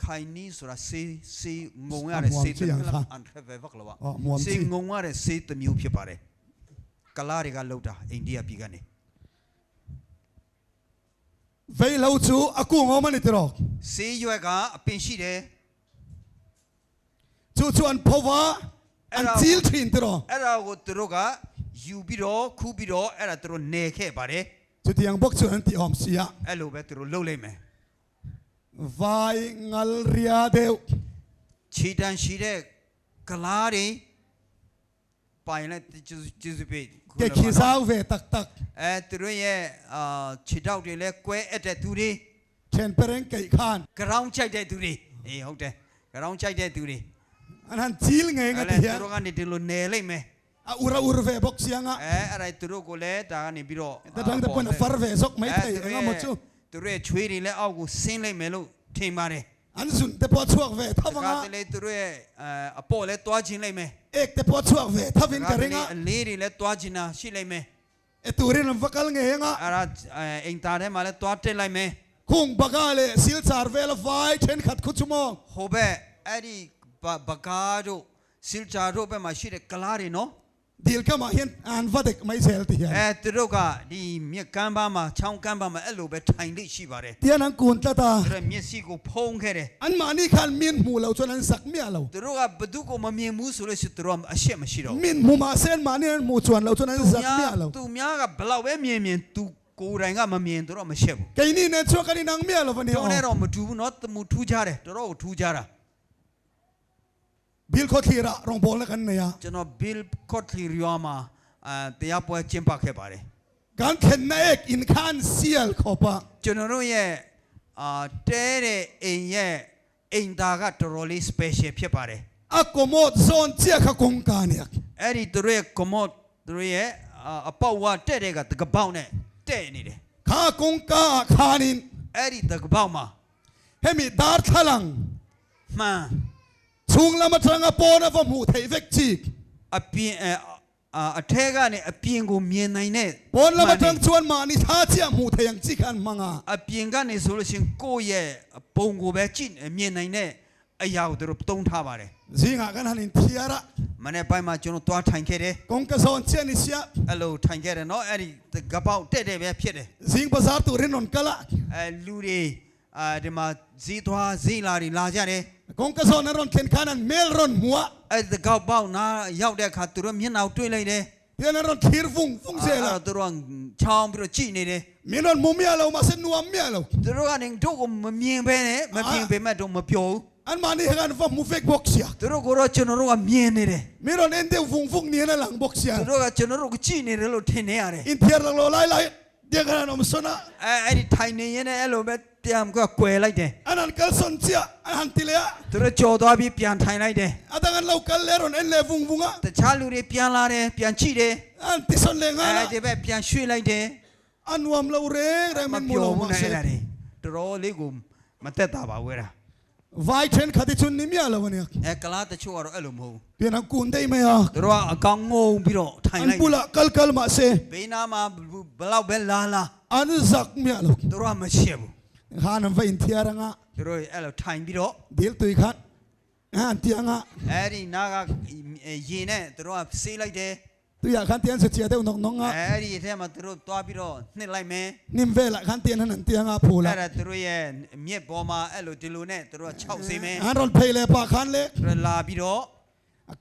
ခိုင်နီးဆိုတာစေးငုံရတဲ့စေးတစ်မျိုးလားအန်ထရဗယ်ဗကလောစေးငုံရတဲ့စေးတစ်မျိုးဖြစ်ပါတယ်ကလာတွေကလောက်တာအိန္ဒိယပြည်ကနေ ve lo chu aku ngom ani tro စေးရွက်ကအပင်ရှိတယ် chu an phova an chil thin tro အဲ့ဒါကိုသူတို့ကယူပြီးတော့ခူးပြီးတော့အဲ့ဒါသူတို့နေခဲ့ပါတယ် chu tiang bok chu an ti om sia အဲ့လိုပဲသူတို့လုပ်လိုက်မယ် vai ngal ria deu ခြေတန်းရှိတဲ့ကလားတွေပိုင်လိုက်ကျေစုပေး ke khisau ve tak tak သူတို့ရဲ့ခြေထောက်တွေလဲကွဲအပ်တဲ့သူတွေ chen pereng kai khan ဂရောင်းချိုက်တဲ့သူတွေအေးဟုတ်တယ်ဂရောင်းချိုက်တဲ့သူတွေ an han chil ngai အဲ့ nga ဒါ ti သူတို့ကနေဒီလိုနေလိုက်မယ် a ura ur ve bok sia nga အဲ့ဒါသူတို့ကိုလည်းဒါကနေပြီးတော့ ta dang de pon far ve sok mai thai nga mo chu သူတို့ရဲ့ချွေးတွေလည်းအောက်ကိုဆင်းလိုက်မယ်လို့ထင်ပါတယ် an sun te po chuak ve ဒါ thawanga ကလည်းသူတို့ရဲ့အပေါ်လည်းတွားခြင်းလိုက်မယ် ek te po chuak ve thavin ka ringa အလေးတွေလည်းတွားခြင်းတာရှိလိုက်မယ် e turin an vakal nge nga အဲ့ဒါအင်တာထဲမှာလည်းတွားတက်လိုက်မယ် khung bagale sil char ve la vai chen khat khu chumo ဟိုဘက်အဲ့ဒီဘကားတို့ဆီလ်ချာတို့ဘက်မှာရှိတဲ့ကလားတွေနော် dil ka ma hian an vadek mai sel ti hian သူတို့ကဒီမြက်ကမ်းပါးမှာချောင်းကမ်းပါးမှာအဲ့လိုပဲထိုင်လိရှိပါတယ် tian an kun ta ta သူတို့မျက်စိကိုဖုံးခဲ့တယ် an ma ni khan min mu lo chon an sak mi lo သူတို့ကဘသူကိုမမြင်ဘူးဆိုလို့ရှိရင်သူတို့အရှက်မရှိတော့ဘူး min mu ma sen ma ni an mu chuan lo chon an sak mi lo သူများကဘလောက်ပဲမြင်သူကိုယ်တိုင်ကမမြင်သူတို့မရှက်ဘူး kai ni ne chok ani nang mi lo va ni ကျောင်းနဲ့တော့မတူဘူးเนาะတမှုထူးကြတယ်တော်တော်ကိုထူးကြတာ bil kho thira rong bol na kan ne ya ကျွန်တော် Bill Cottley ရွာမှာတရားပွဲကျင်းပခဲ့ပါတယ် kan khen na ek in khan sial khopa ကျွန်တော်တို့ရဲ့တဲတဲ့အိမ်ရဲ့အိမ်သားကတော်တော်လေး special ဖြစ်ပါတယ် akomot zon chia kha kong ka ne အဲ့ဒီသူတို့ရဲ့ commode သူတို့ရဲ့အပေါက်ဝတဲ့တဲ့ကတကပေါက်နဲ့တဲ့နေတယ် kha kong ka khanin အဲ့ဒီတကပေါက်မှာ hemi dar thalang မှန် chung lama tranga pona va mu thei vek chi အပြင်အထဲကနေအပြင်ကိုမြင်နိုင်တဲ့ pon lama trang chuan ma ni tha chia mu thei yang chi khan manga အပြင်ကနေဆိုလို့ရှိရင်ကိုယ့်ရဲ့ပုံကိုပဲကြည့်မြင်နိုင်တဲ့အရာကိုသူတို့တုံးထားပါတယ် zinga kan hanin thiara မနေ့ပိုင်းမှာကျွန်တော်သွားထိုင်ခဲ့တယ် kong ka zon chia ni sia အဲ့လိုထိုင်ခဲ့တယ်เนาะအဲ့ဒီကပေါက်တဲ့တဲ့ပဲဖြစ်တယ် zing bazar tu rin on kala လူတွေဒီမှာဈေးသွားဈေးလာတွေလာကြတယ် kong ka zon ron khen khanan mel ron muwa အဲ့ဒီကောက်ပေါက်နာရောက်တဲ့အခါသူတို့မျက်နှာကိုတွေ့လိုက်တယ် tian ron khir fung fung se la သူတို့ချောင်းပြီးတော့ကြည့်နေတယ် min ron mu mia lo ma sen nuam mia lo သူတို့ကနေတို့ကိုမမြင်ပဲနဲ့မမြင်ပေမဲ့တော့မပြောဘူး an ma ni han va mu vek box sia သူတို့ကိုတော့ကျွန်တော်တို့ကမြင်နေတယ် min ron ende fung fung ni na lang box sia သူတို့ကကျွန်တော်တို့ကိုကြည့်နေတယ်လို့ထင်နေရတယ် in thiar lang lo lai lai dia kan om sona အဲ့ဒီထိုင်နေရင်လည်းအဲ့လိုပဲတရားကကွယ်လိုက်တယ် anan kal son chia an tilea သူတို့ကြော်သွားပြီးပြန်ထိုင်လိုက်တယ် adangan lo kal leron en le fung funga တခြားလူတွေပြန်လာတယ်ပြန်ကြည့်တယ် an ti son le nga ဒီဘက်ပြန်ရွှေ့လိုက်တယ် an wam lo re re မ min mu ပြော lo ဘူး ma နဲ့ se အဲ့ဒါတွေတော်တော်လေးကိုမသက်တာပါဝဲတာ vai chen khati chun ni mia lo ne ကလားတချို့ကတော့အဲ့လိုမဟုတ်ဘူး pian kun dei me ya သူတို့ကအကောင်ငုံပြီးတော့ထိုင် an လိုက်တယ် pula kal kal ma se ဘေးနားမှာဘလောက်ပဲလာလာ an zak mia lo သူတို့ကမရှက်ဘူး han va in thiara nga သူတို့အဲ့လိုထိုင်ပြီးတော့ dil tui khat an tianga အဲ့ဒီနားကရေနဲ့သူတို့ကဆေးလိုက်တယ် tu ya khan tian se chia de nong nong nga အဲ့ဒီအထက်မှာသူတို့သွားပြီးတော့နှစ်လိုက်မယ် nim ve la khan tian han tianga phula အဲ့ဒါသူတို့ရဲ့မြက်ပေါ်မှာအဲ့လိုဒီလိုနဲ့သူတို့က6ဆေးမယ် an ron phei le pa khan le သူတို့လာပြီးတော့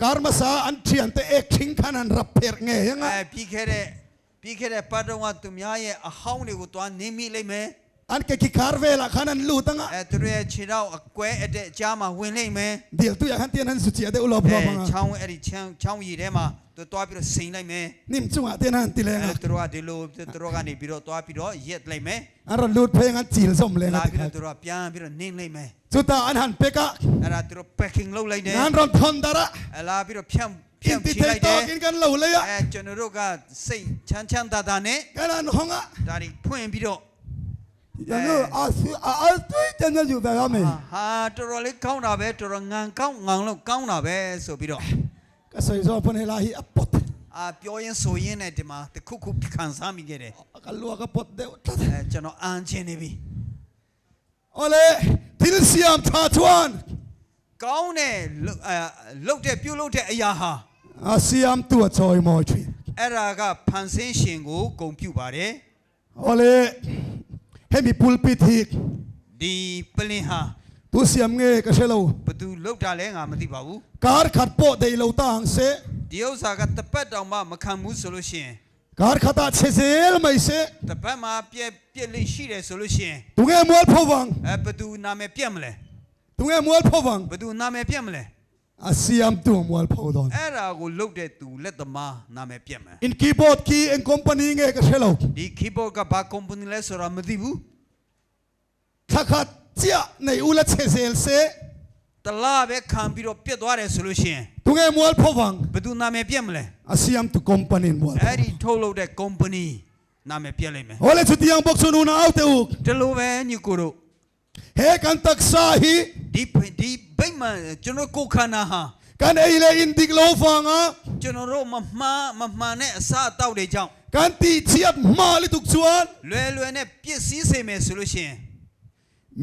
การมาสาอันเทียนแต่เอกทิ้งขันอันรับเพิกเงยยังไง พี่แค่ได้ปัดว่าตุ่มยาเย่ห้องนี่กูตัวนี้มีเลยไหม อันเกกิคาร์เวล่ะขันอันลู่ตั้งอ่ะ ตัวเรื่องชีเราแกว่เด็กจ้ามาวิ่งเลยไหม เดี๋ยวตัวอย่างขันเตียนอันสุดเจียเดี๋ยวอุลบรอบังอ่ะ ช่างช่างยีได้มาตัวพี่เราสิงเลยไหม นิ่มจุ่มอ่ะเตียนอันตีแรงอ่ะ ตัวเดี๋ยวตัวกันนี่พี่เราตัวพี่เราเย็ดเลยไหม อันเราลูดเพลงอันจีลสมเลย ลา นะ พี่เราตัวพี่พี่เรานิ่งเลยไหม สุดท้ายอันหันเปกะ ตัวแพ็คกิ้งเราเลยเนี่ย งานรอนทนดาระ ลาพี่เราพี่ กินติดเทต่อกินกันเหล่าเลยอ่ะ จนรู้ก็สิ่งชันตาเนี่ย กันอันห้องอ่ะ ตาดิพูดพี่เรา อย่างนี้อาตุ้ยจะอยู่แบบนั้นไหม ตัวเล็กเข้าหน้าเบสตัวงานเข้างานลูกเข้าหน้าเบสสุพี่เรา ก็ใส่ซอพนเฮลาฮิอัปปด ပြောရင်ဆိုရင်နဲ့ဒီမှာတခုခုခံစားမိခဲ့တယ် กันลัวก็ปดเดียว ကျွန်တော်အန်ချင်နေပြီ โอเลทิลซิยามทาทวน ကောင်းတဲ့လှုပ်တဲ့ပြုတ်လှုပ်တဲ့အရာဟာ อาซิยามตัวจอยมอยชี အဲ့ဒါကဖန်ဆင်းရှင်ကိုဂုံပြုပါတယ် โอเลเฮมิปุลปิทิก ဒီပလင်ဟာ ตุเสียมเงก็เชลา ဘသူလှုပ်တာလဲငါမသိပါဘူး การขัดโปเดลตางเซ ဒီဥစ္စာကတပတ်တောင်မှမခံဘူးဆိုလို့ရှိရင် การขัดอาเชเซลไม่เซ တပတ်မှာပြက်လိရှိတယ်ဆိုလို့ရှိရင် ตุเงมวลพวัง ဘသူနာမည်ပြက်မလဲ ตุเงมวลพวัง ဘသူနာမည်ပြက်မလဲ อาซิยามตัวมวลพอดอน အဲ့ဒါကိုလှုပ်တဲ့သူလက်သမားနာမည်ပြက်မယ် อินคีย์บอร์ดคีย์เอ็นคอมพานีเงก็เชลา ဒီ keyboard ကဘာ company လဲဆိုတာမသိဘူး ถ้าขัดเจ้าในอุลเชเซลเซ တလားပဲခံပြီးတော့ပြက်သွားတယ်ဆိုလို့ရှိရင် ตุเงมวลพวัง ဘသူနာမည်ပြက်မလဲ อาซิยามตุคอมพานีมวล အဲ့ဒီထုတ်လုပ်တဲ့ company နာမည်ပြက်လိုက်မယ် โอเลสุดที่ยังบอกสุนูนาเอาเตอุก ဒီလိုပဲညီကိုတို့ เฮกันตักซาฮี ဒီဗိမ္မာန်ကျွန်တော်ကိုယ်ခန္ဓာဟာ กันเอเลอินดิกโลฟังอ่ะ ကျွန်တော်တို့မမှန်တဲ့အစအတောက်တွေကြောင့် กันตีเชียบมาลิตุกชวน လွယ်နဲ့ပြည့်စည်စေမယ်ဆိုလို့ရှိရင်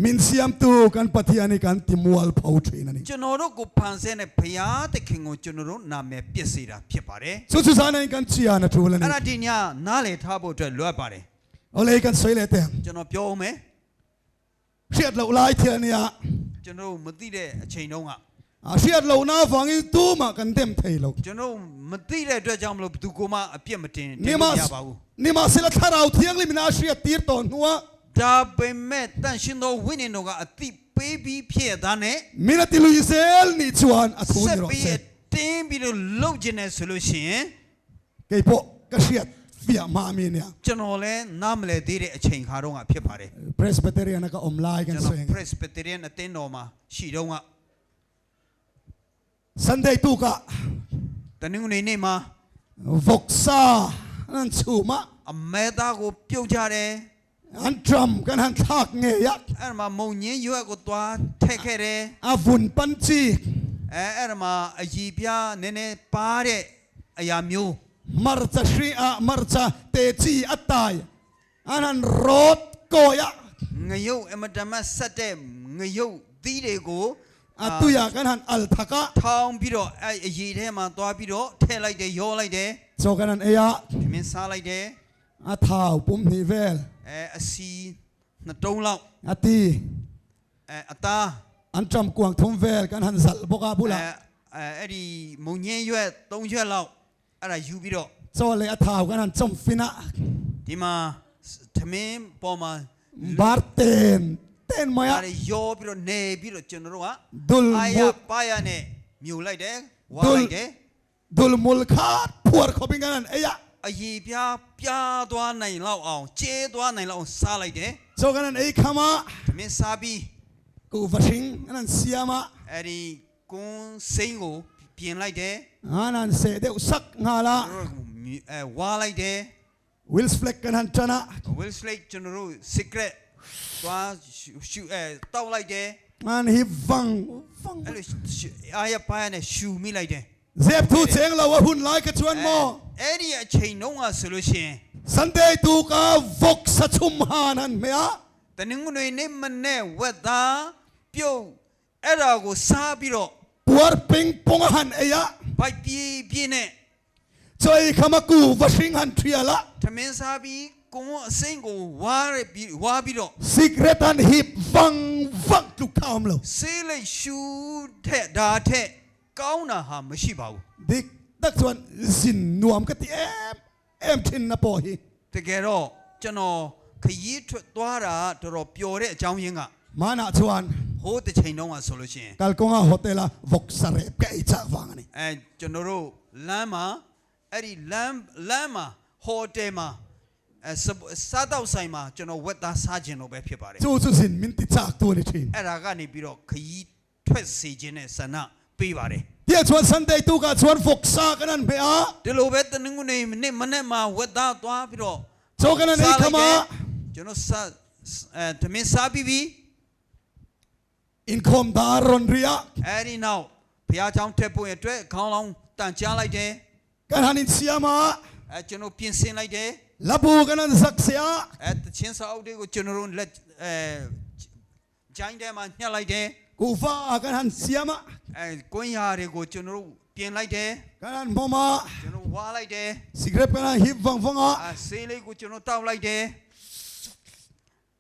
มินซิยามตูกันปฏิญาณิกันติมวลพาวทรีนั่นเอง ကျွန်တော်တို့ကိုဖန်ဆင်းတဲ့ဘုရားသခင်ကိုကျွန်တော်တို့နာမည်ပြည့်စေတာဖြစ်ပါတယ် สุดท้ายนั่นกันเชียนะทูล အဲ့ นี่ ဒါဒီညနားလေထားဖို့အတွက်လွတ်ပါတယ် โอเลกันสวยเลยเต็ม ကျွန်တော်ပြောအောင်မယ် เชียดเราไล่เทียนี่อ่ะ ကျွန်တော်မသိတဲ့အချိန်တုန်းက เชียดเราหน้าฟังอีตู้มากันเต็มไทยเรา ကျွန်တော်မသိတဲ့အတွက်ကြောင့်မလို့ဘသူကမှအပြစ်မတင် นี่ မ มา ရပါဘူး นี่มาเสละท่าเราเที่ยงลิมินาเชียดตีร์ตอนหัว ဒါပေမဲ့တန်ရှင်တော်ဝိညာဉ်တော်ကအတိပေးပြီးဖြစ်တာနဲ့ มินาติลุยเซลนี่ชวนอทู စ นี่ က် รอ ပြီး เซ တင်းပြီးတော့လှုပ်ခြင်းနဲ့ဆိုလို့ရှိရင် เกยโปกเชียดเฟียมามีเนี่ย ကျွန်တော်လည်းနားမလည်သေးတဲ့အချိန်ခါတော့ဖြစ်ပါတယ် เพรสเบเตเรียนก็อมไลกัน ကျွန် ส တော် วย Presbyterian အသင်းတော်မှာရှိတော့က ซันเดย์ตูกะ တနင်္ဂနွေနေ့မှာ วอกซานั่นชูมะ အမဲသားကိုပြုတ်ကြတယ် อันทรัมกันหันทักเงีย အဲ့ဒါမှာမုံညင်းရွက်ကိုတွားထက်ခဲ့တယ် อาวุนปันจี အဲ့ဒါမှာအကြီးပြားနည်းနည်းပါတဲ့အရာမျိုး มาร์จาชีอามาร์จาเตจีอัตตายอันนั้นรถโกยะ ငရုတ်အမတမဆက်တဲ့ငရုတ်သီးတွေကို อาตุยากันหันอัลทักะ ထောင်းပြီးတော့အဲ့အကြီးထဲမှာတွားပြီးတော့ထည့်လိုက်တယ်ရောလိုက်တယ် โจกันหันเอีย မင်းစားလိုက်တယ် อาท้าวปุ่มนิเวล အစီနှစ်တုံးလောက် อาตี အသား อันทรัมกวางทมเวลกันหันสัลบกาบุละ အဲ့ဒီမုံညင်းရွက်3ရွက်လောက်အဲ့ဒါယူပြီးတော့ โจเลยอาท้าวกันหันจอมฟินะ ဒီမှာသမင်းပေါ်မှာ บาร์เตนเต้นมายะ အဲ့ဒါရောပြီးတော့နေပြီးတော့ကျွန်တော်တို့က ดุล အာ มุ ရပါရနဲ့မြူလိုက်တယ်ဝါလိုက်တယ် ดุลมุลคาดพวดเขาเป็นกันหันเอีย အยีပြားပြားသွားနိုင်လောက်အောင်ကျဲသွားနိုင်လောက်အောင်စားလိုက်တယ် โจกันหันเอียขมา သမင်းစားပြီး กูวชิงอันนั้นเสียมา အဲ့ဒီကွန်းစိမ့်ကိုပြင်လိုက်တယ် อันนั้นเสด็จสักงาละ ဝါလိုက်တယ် วิลส์เฟล็กกันหันชนะ Will Slate ကျွန်တော်တို့ secret သွားရှူတောက်လိုက်တယ် มันฮิฟัง အဲ့လိုအာရပါရနဲ့ရှူမိလိုက်တယ် เจ็บทุเชงเราว่าหุ่นไล่กระชวนมอ အဲ့ဒီအချိန်တုန်းကဆိုလို့ရှိရင် สันเดย์ตูกาวกสะชุมหานันเมีย တနင်္ဂနွေနေ့မနေ့ဝက်သားပြုတ်အဲ့ဒါကိုစားပြီးတော့ ปวดปิงปงหันเอีย ဗိုက်ပြေးနဲ့ จอยขมากูวชิงหันเทียละ သမင်းစားပြီးကွန်းအစိမ့်ကိုဝါပြီးတော့ สิกเรตันฮิบฟังทุกคำเรา ဆေးလိုက်ရှူထက်ဒါထက် ကောင်းတာဟာမရှိပါဘူး ดิกตักส่วนสินนวมก็ตีเอ็มทินนะปอฮี တကယ်တော့ကျွန်တော်ခရီးထွက်သွားတာတော်တော်ပျော်တဲ့အကြောင်းရင်းက มานะชวน ဟိုးတစ်ချိန်တုန်းကဆိုလို့ရှိရင် กัลกงาโฮเทลวอกสเรปแกอิจฉาฟังนี่ ကျွန်တော်တို့လမ်းမှာအဲ့ဒီလမ်းမှာဟိုတယ်မှာစားတော့ဆိုင်မှာကျွန်တော်ဝက်သားစားခြင်းလို့ပဲဖြစ်ပါတယ် จูจูสินมินติจากตัวนี่ทิน အဲ့ဒါကနေပြီးတော့ခရီးထွက်စေခြင်းနဲ့ဆန္ဒပေးပါတယ် เดี๋ยวชวนซันเดย์ตูกับชวนฟกซากันนั่นเปอ่ะ ဒီလိုပဲတနင်္ဂနွေနေ့မနေ့မှာဝက်သားသွားပြီးတော့ โจกันนั่นไอ้ขมา ကျွန်တော်စားတမင်စားပြီးပြီ อินคอมดารอนเรีย အဲ့ဒီနောက်ဘုရားကျောင်းထက်ဖို့အတွက်ခေါင်းလောင်းတန်ချလိုက်တယ် กันฮันินเซียมา ကျွန်တော်ပြင်ဆင်လိုက်တယ် ลาบูกันนั่นซักเสีย တချင်းစာအုပ်တွေကိုကျွန်တော်တို့လက်ဂျိုင်းထဲမှာညှက်လိုက်တယ် กูฟ้ากันฮันเสียมา ကွင်းရာတွေကိုကျွန်တော်တို့ပြင်လိုက်တယ် กันฮันมอมา ကျွန်တော်ဝါလိုက်တယ် สิเกรปกันฮันฮิปฟังฟังอ่ะ ဆေးလေးကိုကျွန်တော်တောက်လိုက်တယ်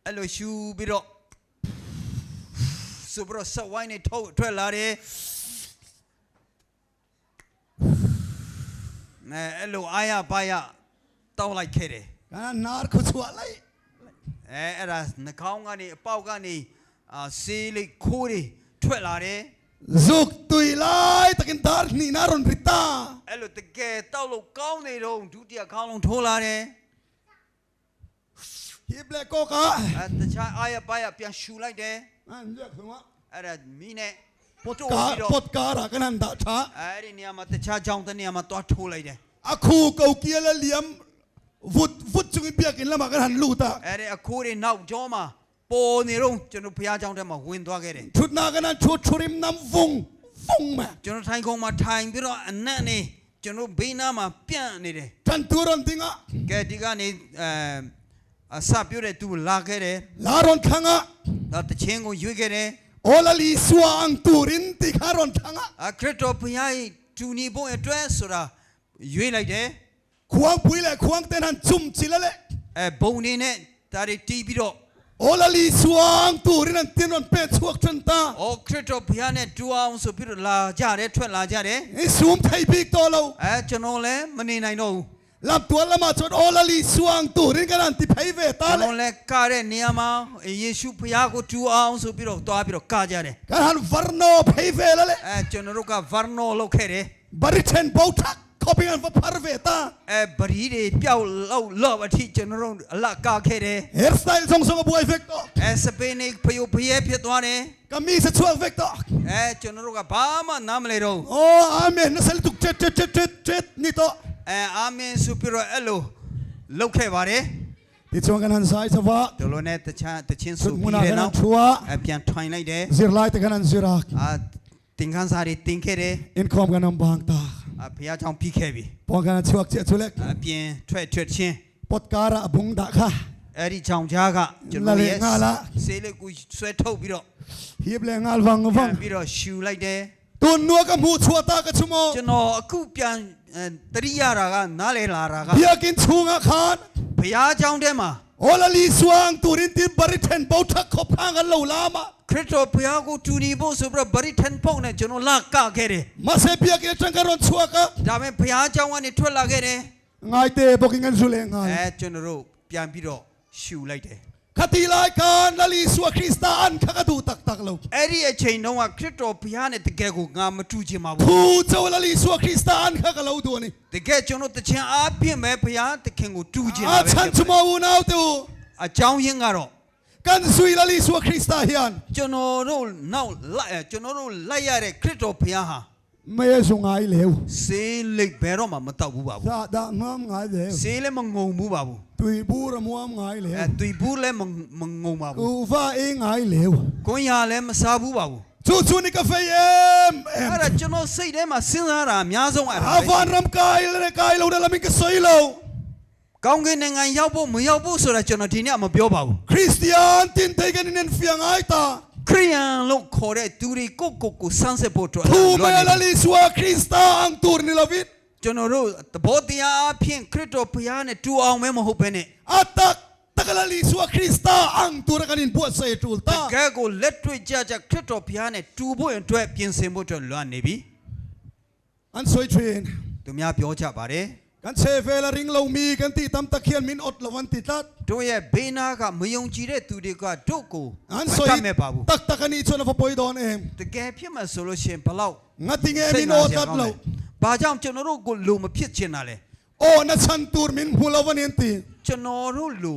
အဲ့လိုရှူပြီးတော့ဆိုပြီးတော့ဆက်ဝိုင်းနေထုတ်ထွက်လာတယ်အဲ့လိုအားရပါရတောက်လိုက်ခဲ့တယ် กันฮันนาร์คุชัวไล အဲ့ဒါနှာခေါင်းကနေအပေါက်ကနေဆေးလေးခိုးတွေထွက်လာတယ် zuк tuilai takin dar ni naron rita အဲ့လိုတကယ်တောက်လို့ကောင်းနေတော့ဒုတိယခေါင်းလုံးထိုးလာတယ် hip le koka တခြားအားရပါရပြန်ရှူလိုက်တယ် an jak suma အဲ့ဒါမီးနဲ့ pot တို့ ka ပြီးတော့ pot kara kan han da tha အဲ့ဒီနေရာမှာတခြားကြောင်းတဲ့နေရာမှာသွားထိုးလိုက်တယ် aku kau kia la liam vut chung biak in lama kan han luta အဲ့ဒီအခိုးတွေနောက်ကျောမှာပေါ်နေတော့ကျွန်တော်ဘုရားကျောင်းထဲမှာဝင်သွားခဲ့တယ် chut na kan han chut churim nam vung ma ကျွန်တော်ထိုင်ခုံမှာထိုင်ပြီးတော့အနက်နေကျွန်တော်ဘေးနားမှာပြန့်နေတယ် tan turon tinga ကဲဒီကနေအစပြုတ်တဲ့သူလာခဲ့တယ် laron khanga တော့တချင်းကိုရွေးခဲ့တယ် ola li suang turin ti kharon khanga ခရစ်တော်ဘုရားရဲ့တူညီဖို့အတွက်ဆိုတာရွေးလိုက်တယ် khuang pui le khuang ten han chum chilale ဘုံနေနဲ့ဒါတွေတီးပြီးတော့ ola li suang turin an tinon pe chuak chanta ခရစ်တော်ဘုရားနဲ့တူအောင်ဆိုပြီးတော့လာကြတယ်ထွက်လာကြတယ် e sum thai bik to lo ကျွန်တော်လည်းမနေနိုင်တော့ဘူး lap tua lama chot ola li suang turin kan an ti phai ve ta ကျွန် le တော်လည်းကတဲ့နေရာမှာယေရှုဘုရားကိုတူအောင်ဆိုပြီးတော့တွားပြီးတော့ကကြတယ် kan han varno phai ve la le ကျွန်တော်တို့ကဗာနိုလောက်ခဲ့တယ် barichen bauthak copy an va phar ve ta ဗရီတွေပျောက်လောက်အထိကျွန်တော်တို့အလကခဲ့တယ် hairstyle song song bu effect to စပိန်နေဖယိုဖျဲဖြစ်သွားတယ် kami se chuak vek to ကျွန်တော်တို့ကဘာမှနားမလဲတော့ oh amen na sel tuk chet ni to အာမင်ဆိုပြီးတော့အဲ့လိုလောက်ခဲ့ပါတယ် ti chong kan han sai sawa ဒီလိုနဲ့တချင်းဆို sut ပြီး muna တဲ့ kan နော han က် chua ပြန်ထိုင်လိုက်တယ် zir lai te kan han zirak သင်္ကန်းစာတွေတင်ခဲ့တယ် in kom kan han bang ta ဘုရားကြောင့်ပြီးခဲ့ပြီ pon kan han chuak che chulek ပြင်ထွက်ချင်း pot kara abung da kha အဲ့ဒီကြောင်ကြားကကျွန်တော်ရဲ့ ငါလား ဆေးလေးကိုဆွဲထုတ်ပြီးတော့ hiep le ngal wang ပြန် wang ပြီးတော့ရှူလိုက်တယ် tun nuwa ka mu chua ta ka chumo ကျွန်တော်အခုပြန်တရိယာတာကနားလေလာတာက biakin chunga khan ဘုရားကျောင်းထဲမှာ ola li suang turin ti barichen bauthak khop khang kan lo lama ခရစ်တော်ဘုရားကိုတူညီဖို့ဆိုပြီးတော့ဗရိထန်ဖုန်နဲ့ကျွန်တော်လကခဲ့တယ် ma se biakin changkaron chua ka ဒါပေမဲ့ဘုရားကျောင်းကနေထွက်လာခဲ့တယ် ngai te booking kan zule ngal ကျွန်တော်တို့ပြန်ပြီးတော့ရှူလိုက်တယ် khati lai kan lali suwa krista an kha du tak tak lo အဲ့ဒီအချိန်တုန်းကခရစ်တော်ဘုရားနဲ့တကယ်ကိုငါမတူချင်ပါဘူး thu chaw lali suwa krista an kha ka lo du ni တကယ်ကျွန်တော်တချင်အားဖြင့်ပဲဘုရားသခင်ကိုတူချင်တာ a ပဲ chan chuma u nau tu အကြောင်းရင်းကတော့ kan sui lali suwa krista hian ကျွန်တော်တို့လိုက်ရတဲ့ခရစ်တော်ဘုရားဟာ me su ngai leu ဆေးလိပ်ဘယ်တော့မှမတောက်ဘူးပါဘူး sa da ngam ngai leu ဆေးလည်းမငုံဘူးပါဘူး tui bu ra muam ngai leu တွေ့ဘူးလည်းမငုံပါဘူး ku va e ngai leu ကိုညာလည်းမစားဘူးပါဘူး chu ni ka fe em အဲ့ဒါကျွန်တော်စိတ်ထဲမှာစဉ်းစားတာအများဆုံးအဲ့ဒါပဲ avan ram kai le kai lo da la mi ka soi lo ကောင်းကင်နိုင်ငံရောက်ဖို့မရောက်ဖို့ဆိုတာကျွန်တော်ဒီနေ့မပြောပါဘူး christian tin te kan nen fiang ai ta ခရိယန်လို့ခေါ်တဲ့သူတွေကိုဆန်းစစ်ဖို့အတွက် thu လွ me တ်နေ lali suwa krista ang tur ni lovit ကျွန်တော်တို့သဘောတရားအဖြစ်ခရစ်တော်ဘုရားနဲ့တူအောင်မဲမဟုတ်ဘဲနဲ့ atak takalali suwa krista ang tur kan in buat sai tul တ ta ကယ်ကိုလက်တွေ့ကြခရစ်တော်ဘုရားနဲ့တူဖို့အတွက်ပြင်ဆင်ဖို့အတွက်လွတ်နေပြီ อันสวยทรีน သူများပြောကြပါတယ် กันเชฟเวลาริงเรามีกันที่ตำตะเคียนมินอดละวันติดตัด တို့ရဲ့ဘေးနာကမယုံကြည်တဲ့သူတွေကတို့ကို อัน မ สวย တတ်မဲ့ပါဘူး ตักตะกันนี่ชนฟปอยดอนเอง တကယ်ဖြစ်မှဆိုလို့ရှိရင်ဘလောက် งัดติงเอมินอดตัดเรา ဘာကြောင့်ကျွန်တော်တို့ကိုလူမဖြစ်ချင်တာလဲ โอ้นัชันตูร์มินหูละวันเองตี ကျွန်တော်တို့လူ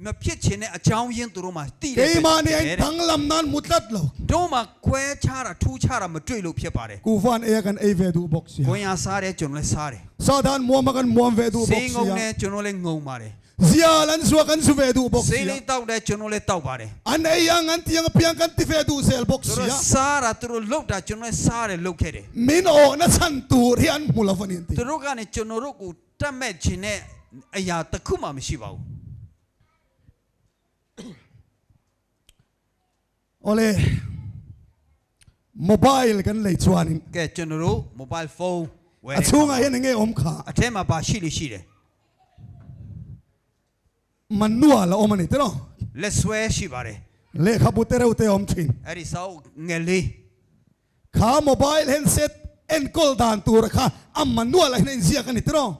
မဖြစ်ချင်တဲ့အကြောင်းရင်းသူတို့မှသိတ เก ယ် มาเนี่ยทั้งลำนั้นมุดลัดเรา တို့မှခွဲခြားတာထူးခြาးတာမတွေ့လို့ဖြစ်ပါတယ် กูฟันเอกันเอเวดูบ็อกซี่ ကိုရစားတယ်ကျွန်တော်လည်းစားတယ် ซาดานมัวมากันมัวเวดูบ็ စိ อก န်ငုံ ซี่ တယ်ကျွန်တော်လည်းငုံပါတယ် เสียลันสัวกันสุเวดูบ็อก စိတ် ซี่ လေးတောက်တယ်ကျွန်တော်လည်းတောက်ပါတယ် อันเอยังอันที่ยังเพียงกันที่เวดูเซลบ็อก သူ ซี่ တို့စားတာသူတို့လှုပ်တာကျွန်တော်လည်းစားတယ်လှုပ်ခဲ့တယ် มินโอนัชันตูร์ที่อันหูละวันเองตี သူတို့ကနေကျွန်တော်တို့ကိုတတ်မဲ့ခြင်းနဲ့အရာတစ်ခုမှမရှိပါဘူး โอเลโมบายกันเลยชวน ကဲကျွန်တော်တို့ mobile phone ဝယ် อาช่วงไอ้ยังไงอมขา အထက်မှာပါရှိလို့ရှိတယ် มันนัวละอมันนี่เนาะ လက်ဆွဲရှိပါတယ် เลขาบุตรเราเตะอมชิน အဲ့ဒီစောက်ငယ်လေး ขาโมบายเฮนเซ็ตเอ็นกอลดานตัวค่ะอัมมันนัวละเห็นเสียกันนี่เนาะ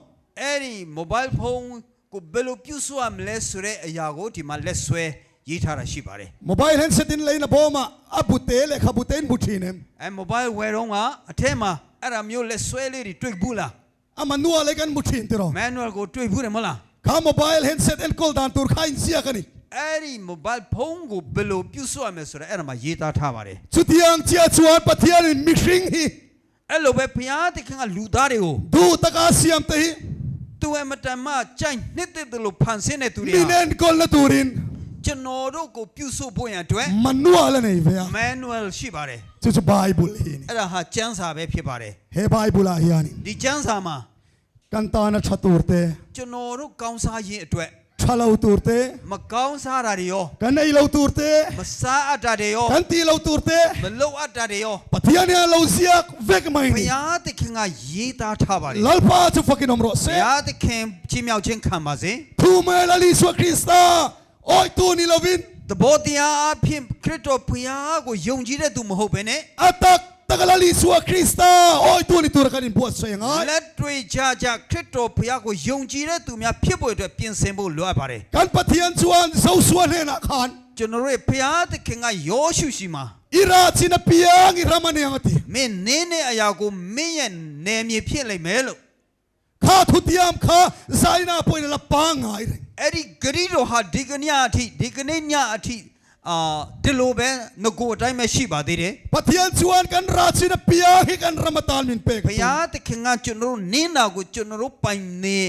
အဲ့ဒီ mobile phone ကိုဘယ်လိုပြုစုရမလဲဆိုတဲ့အရာကိုဒီမှာလက်ဆွဲရေးထားတာရှိပါတယ် โมบายเฮนเซ็ตอินเลยนะพ่อมาอับุเตเลขาบุเตนบุชินเอ็ม အဲ့ mobile ဝယ်တော့ကအထက်မှာအဲ့ဒါမျိုးလက်ဆွဲလေးတွေတွေ့ဘူးလား อัมมันนัวเลยกันบุชินเนาะ manual ကိုတွေ့ဘူးတယ်မဟုတ်လား ขาโมบายเฮนเซ็ตเอ็นกอลดานตัวค่ะอินเสียกันนี่ အဲ့ဒီ mobile phone ကိုဘယ်လိုပြုစုရမလဲဆိုတော့အဲ့ဒါမှာရေးသားထားပါတယ် ชุดยังเจียชวนปะเทียนมิกซิงฮี အဲ့လိုပဲဘုရားသခင်ကလူသားတွေကို ดูตะกาเสียมเตะ သူအမတန်မှကြိုက်နှစ်သက်တယ်လို့ဖန်ဆင်းတဲ့သူတွေ มิน ဟာ เอ็นกอลละตูริน ကျွန်တော်တို့ကိုပြုစုဖို့ရန်အတွက် มันนัวละนี่เวีย manual ရှိပါတယ် ชุดไบเบิลฮีนี่ အဲ့ဒါဟာကျမ်းစာပဲဖြစ်ပါတယ် เฮไบเบิลอะฮีนี่ ဒီကျမ်းစာမှာ กันตานะชะตูร์เต ကျွန်တော်တို့ကောင်းစားခြင်းအတွက် ชะลาวตูร์เต မကောင်းစားတာတွေရော กันไอลาวตูร์เต မစားအပ်တာတွေရော กันตีลาวตูร์เต မလုပ်အပ်တာတွေရော ปะเทียนเนี่ยลาวเสียเวกไม่ ဘု นี่ ရားသခင်ကရေးသားထားပါတယ် ลัลปาจะฟักกินอมรอเซ ဘုရားသခင်ကြီးမြောက်ခြင်းခံပါစေ ทูเมลาลิสวคริสตาโอ้ยตูนี่ลาวิน သဘောတရားအဖြစ်ခရစ်တော်ဘုရားကိုယုံကြည်တဲ့သူမဟုတ်ဘဲနဲ့ อัตักตะกลาลิสวคริสตาโอ้ยตูนี่ตูรกันอินบวชเสียงไง လက်တွေ့ကြကြခရစ်တော်ဘုရားကိုယုံကြည်တဲ့သူများဖြစ်ဖို့အတွက်ပြင်ဆင်ဖို့လိုအပ်ပါတယ် กันปะเทียนชวนเซาสวนเฮนะคาน ကျွန်တော်တို့ရဲ့ဘုရားသခင်ကယောရှုရှိမှာ อิราชินะปียังอิรามันยังติ မင်းနင်းတဲ့အရာကိုမင်းရဲ့နယ်မြေဖြစ်လိမ့်မယ်လို့ ข้าทุติยามข้าไซนาปอยละปางไง အဲ့ဒီဂရိတော်ဟာဒီကနေ့အထိဒီကနေ့ညအထိဒီလိုပဲငကိုအတိုင်းပဲရှိပါသေးတယ် ปะเทียนชวนกันราชินะปียังให้กันรามตานมินเปก ဘုရားသခင်ကကျွန်တော်တို့နင်းတာကိုကျွန်တော်တို့ပိုင်နေ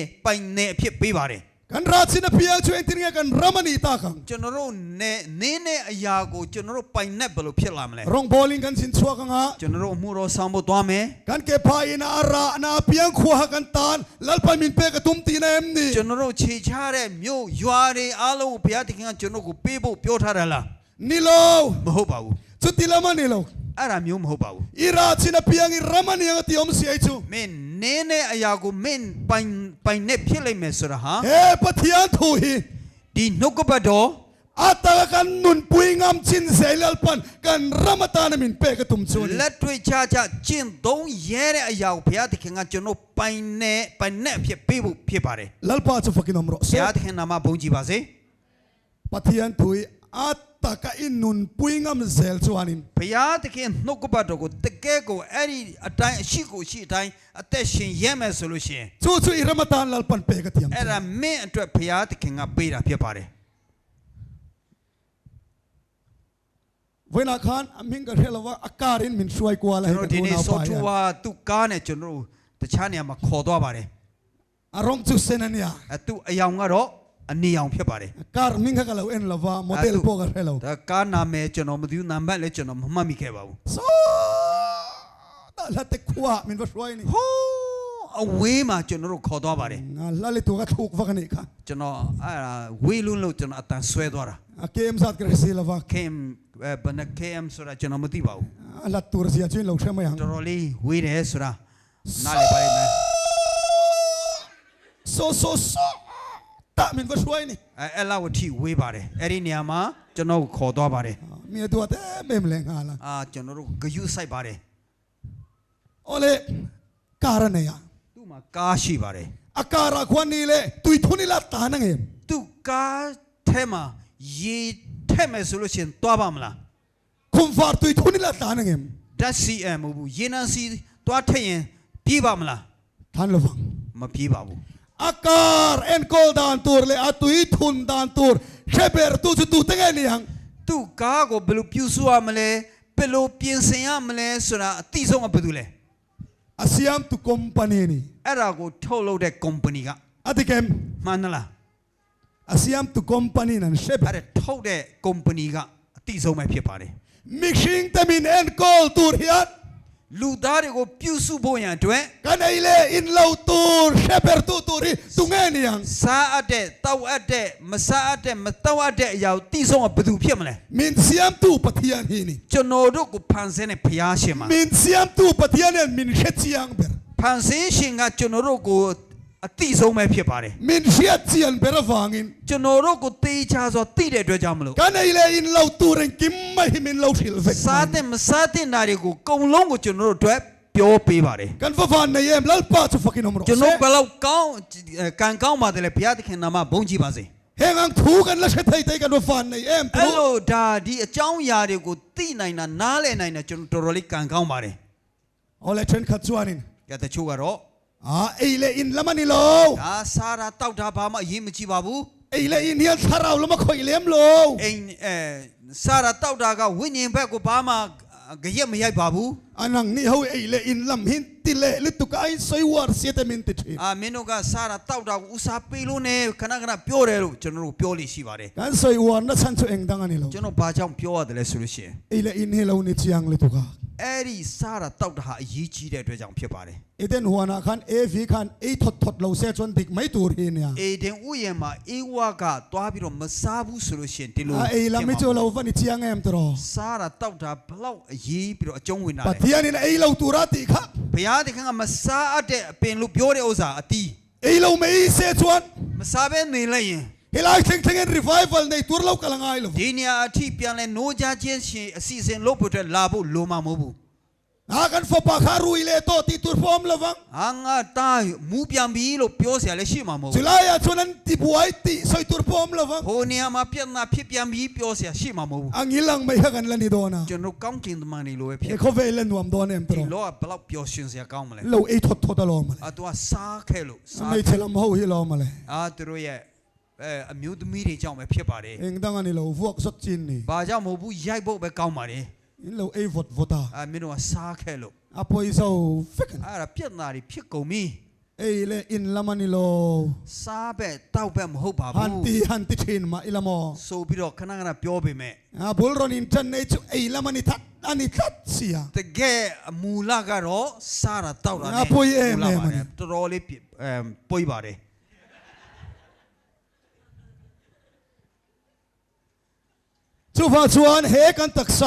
အဖြစ်ပေးပါတယ် กันราชินะปียังช่วยติงกันรามานีตาคัง ကျွန်တော်တို့နင်းတဲ့အရာကိုကျွန်တော်တို့ပိုင်နေဘယ်လိုဖြစ်လာမလဲ รองบอลิงกันสินชัวกังฮะ ကျွန်တော်တို့အမှုတော်ဆောင်ဖို့သွားမယ် กันเก็บพายนารานาเปียงขวากันตานลัลปามินเปกตุ้มตีนเอ็มนี่ ကျွန်တော်တို့ခြေချတဲ့မြို့ရွာတွေအားလုံးကိုဘုရားသခင်ကကျွန်တော်ကိုပေးဖို့ပြောထားတယ်လား นี่โล မဟုတ်ပါဘူး สุติละมันนี่โล အဲ့ဒါမျိုးမဟုတ်ပါဘူး อิราชินะปียังอิรามานียังติอมเสียจู မင်းနင်းတဲ့အရာကိုမင်းပိုင်နေဖြစ်လိမ့်မယ်ဆိုတာဟာ เฮ้ปะเทียนทูฮี ဒီနှုတ်ကပတ်တော် อาตากันนุนปุยงามชินเซลัลปันกันรามาตานมินเปกตุ้มจูนี่ လက်တွေ့ချကျင့်သုံးရဲတဲ့အရာကိုဘုရားသခင်ကကျွန်တော်ပိုင်နေအဖြစ်ပေးဖို့ဖြစ်ပါတယ် ลัลปาจะฟักกินอมรอ ဘုရားသခင်နာမဘုန်းကြီးပါစေ ปะเทียนทูฮีอาตากันนุนปุยงามเซลจวานิน ဘုရားသခင်နှုတ်ကပတ်တော်ကိုတကယ်ကိုအဲ့ဒီအတိုင်းအရှိကိုရှိအတိုင်းအသက်ရှင်ရဲမယ်ဆိုလို့ရှိရင် จูอิรามาตานลัลปันเปกติยม အဲ့ဒါမင်းအတွက်ဘုရားသခင်ကပေးတာဖြစ်ပါတယ် เวลาคานอามิงก็เรียกว่าอาการินมินช่วยกว่าอะไร ကျွန်တော်ဒီနေ့စောထူဝါသူ့ကားနဲ့ကျွန်တော်တခြားနေရာမှာခေါ်သွားပါတယ် อารมณ์จุดเซนันยา သူ့အယောင်ကတော့အနီအောင်ဖြစ်ပါတယ် การมิงก็เราเอ็นละว่าโมเดลพวกอะไรเรา ဒါကားနာမည်ကျွန်တော်မသိဘူးနံပါတ်လည်းကျွန်တော်မမှတ်မိခဲ့ပါဘူး โซ่แต่ละเตขวามินว่าช่วยนี่ ဟိုးအဝေးမှာကျွန်တော်တို့ခေါ်သွားပါတယ် งานละเลยตัวก็ถูกว่ากันนี่ค่ะ ကျွန်တော်အဲ့ဒါဝေးလုံးလို့ကျွန်တော်အတန်ဆွဲသွားတာ เกมสัตว์กระสีละว่า KM ဘယ်နှ KM ဆိုတာကျွန်တော်မသိပါဘူး ละตัวเสียช่วยเราใช่ไหมยัง တော်တော်လေးဝေးတယ်ဆိုတာနားလည်ပါလိမ့်မယ် โซ่ตามินว่าช่วยนี่ အဲ့လောက်အထိဝေးပါတယ်အဲ့ဒီနေရာမှာကျွန်တော်ကိုခေါ်သွားပါတယ် มีตัวเต้เมมแรงงานละ ကျွန်တော်တို့ဂယုစိုက်ပါတယ် โอเล การเนี่ย သူ့မှာကားရှိပါတယ် อาการะควันนี้เลยตุยทุนิละตานังเอง သူကားထဲမှာရေထက်မယ်ဆိုလို့ရှိရင်တွားပါမလား คุมฟาร์ตุยทุนิละตานังเอง ဓာတ်စီမဟုတ်ဘူးရေနံစီတွาးထက်ရင်ပြေးပါမလား ท่านระวัง မပြေးပါဘူး อาการเอ็นโกลดานตัวเลยอาตุยทุนดานตัวเชเบอร์ตุจุตุเตงเนียง သူကားကိုဘယ်လိုပြုစုရမလဲဘယ်လိုပြင်ဆင်ရมလဲဆိုတာအတိဆုံးကဘာလို့လဲ อาเซียมตุคอมพานีนี่ အဲ့ဒါကိုထုတ်လုပ်တဲ့ company က อาติเกม မှန်လား อาเซียมตุคอมพานีนั่นเชเบอ အဲ့ ร์ ဒါထုတ်တဲ့ company ကအတိဆုံးပဲဖြစ်ပါတယ် มิกซิงเตมินเอ็นโกลตัวเฮียน လူသားတွေကိုပြုစုဖို့ရန်အတွက် กันไอเล่อินเลาตัวเชเบอร์ตุตัวรีตุงเนียง စားအပ်တဲ့တောက်အပ်တဲ့မစားအပ်တဲ့မတောက်အပ်တဲ့အရာကိုတိဆုံးကဘာလို့ဖြစ်မလဲ มินเซียมตุปะเทียนฮีนี่ ကျွန်တော်တို့ကိုဖန်ဆင်းတဲ့ဘုရားရှင်မှာ มินเซียมตุปะเทียนเนี่ยมินเชจียงเบอร์ ဖန်ဆင်းရှင်ကကျွန်တော်တို့ကိုအတိဆုံးပဲဖြစ်ပါတယ် มินเชียจียนเบอร์ฟังอิน ကျွန်တော်တို့ကိုတေးချဆိုတိတဲ့အတွက်ကြောင့်မလို့ กันไอเล่อินเลาตัวเรงกิมไม่ให้มินเลาทิลเฟก စားတဲ့မစားတဲ့နာတွေကိုအကုန်လုံးကိုကျွန်တော်တို့အတွက်ပြောပေးပါတယ် กันฟันในเอ็มลัลปาจุฟักินอมรอ ကျွန်တော်ဘယ်လောက်ကောင်းကံကောင်းပါတယ်လေဘုရားသခင်နာမဘုန်းကြီးပါစေ เฮงังทูกันแล้วเชไทไทกันฟันในเอ็ม အဲ့ ตัว လိုဒါဒီအကြောင်းအရာတွေကိုသိနိုင်တာနားလည်နိုင်တာကျွန်တော်တော်တော်လေးကံကောင်းပါတယ် เอาเลยเทรนขัดจวนิน ကဲတချို့ကတော့ ไอเล่อินละมันนี่โล ဒါစားတာတောက်တာဘာမှအရေးမကြီးပါဘူး ไอเล่อินเฮียนทาราวแล้วมาคอยเลี้ยมโล အိမ်စားတာတောက်တာကဝိညာဉ်ဘက်ကိုဘာမှကြရက်မရိုက်ပါဘူး อันนั้นนี่เขาไอเล่อินลำหินติเล่ลิตุกไอซอยวาร์เสียแต่มินติด မင်းတို့ကစားတာတောက်တာကိုဥစားပေးလို့ ਨੇ ခဏခဏပြောတယ်လို့ကျွန်တော်တို့ပြောလို့ရှိပါတယ် กันซอยวาร์นั่นฉันจะเองดังอันนี้โล ကျွန်တော်ဘာကြောင့်ပြောရတယ်လဲဆိုလို့ရှိရင် ไอเล่อินเฮลาอุนิจียงลิตุกา အဲ့ဒီစားတာတောက်တာဟာအရေးကြီးတဲ့အတွက်ကြောင့်ဖြစ်ပါတယ် เอเดนหัวนาคันเอฟีคันเอทอดทอดเราเสียจนดิกไม่ตูรีเนี่ย အေဒင်ဥယျာဉ်မှာအေဝါကတွားပြီးတော့မစားဘူးဆိုလို့ရှိရင်ဒီလို ไอลำไม่เจอเราฟันนี่จียงเอ็มตัว စားတာတောက်တာဘလောက်အရေးပြီးတော့အကျုံးဝင်တာ ปั လဲ ทยานี่ไอเราตูราติค่ะ ဘုရားသခင်ကမစားအပ်တဲ့အပင်လို့ပြောတဲ့ဥစ္စာအတီး ไอเราไม่เสียจวน မစားဘဲနေလိုက်ရင် เฮลายเซ็งเซ็งรีไวฟัลในตัวเรากำลังไงลูก ဒီနေရာအထိပြန်လဲနိုးကြခြင်းရှင်အစီအစဉ်လုပ်ဖို့အတွက်လာဖို့လိုမှာမဟုတ်ဘူး อากันฟปาคารุยเลโตติตัวฟอมละวัง ဟာငါတားမူးပြန်ပြီလို့ပြောเสียလည်းရှိမှာမဟုတ် จุ ဘူး ลายาชนันติบวยติสอยตัวฟอมละวัง ဟိုနေရာမှာပြဿနာဖြစ်ပြန်ပြီပြောเสียရှိမှာမဟုတ်ဘူး อังยิลังไม่ฮักันละนี่โดนะ ကျွန်တော်ကောင်းကင်သမားနေလို့ပဲဖြ เอ စ် เขาเวลนวมโดนเอ็มตั ဒီ ว လောကဘလောက်ပျော်ရွှင်เสียကောင်းမလဲ เราไอทอดทอดตลอดมาเลย အတူစားခဲ့လို့စား ไม่เชลมเขาฮิลอมาเลย သူတို့ရဲ့အမျိုးသမီးတွေကြောင့်ပဲဖြစ်ပါတယ် เองดังอันนี้เราพวกสดจินนี่ ဘာကြောင့်မဟုတ်ဘူးရိုက်ဖို့ပဲကောင်းပါတယ် เราไอวดวดา မင်းတို့ကစားခဲ့လို့ อพอยเซาฟิกัน အဲ့ဒါပြဿนาတွေဖြစ်ကုန်ပြီ ไอเลอินละมันนี่โล စားပဲတောက်ပဲမဟုတ်ပါ ฮัน ဘူး ตีฮันติชินมาอิละมอ ဆိုပြီးတော့ခဏခဏပြောပေမဲ့ บุลรอนินจันในจุไอละมันนี่ทัดอันนี้ทัดเสีย တကယ်အမူလကတော့စားတာတောက်တာ ငါပွေးရဲ့ မူလပါ မယ် တယ်တော်တော်လေးပွေးပါတယ် จูฟ้าชวนเฮกันตักไซ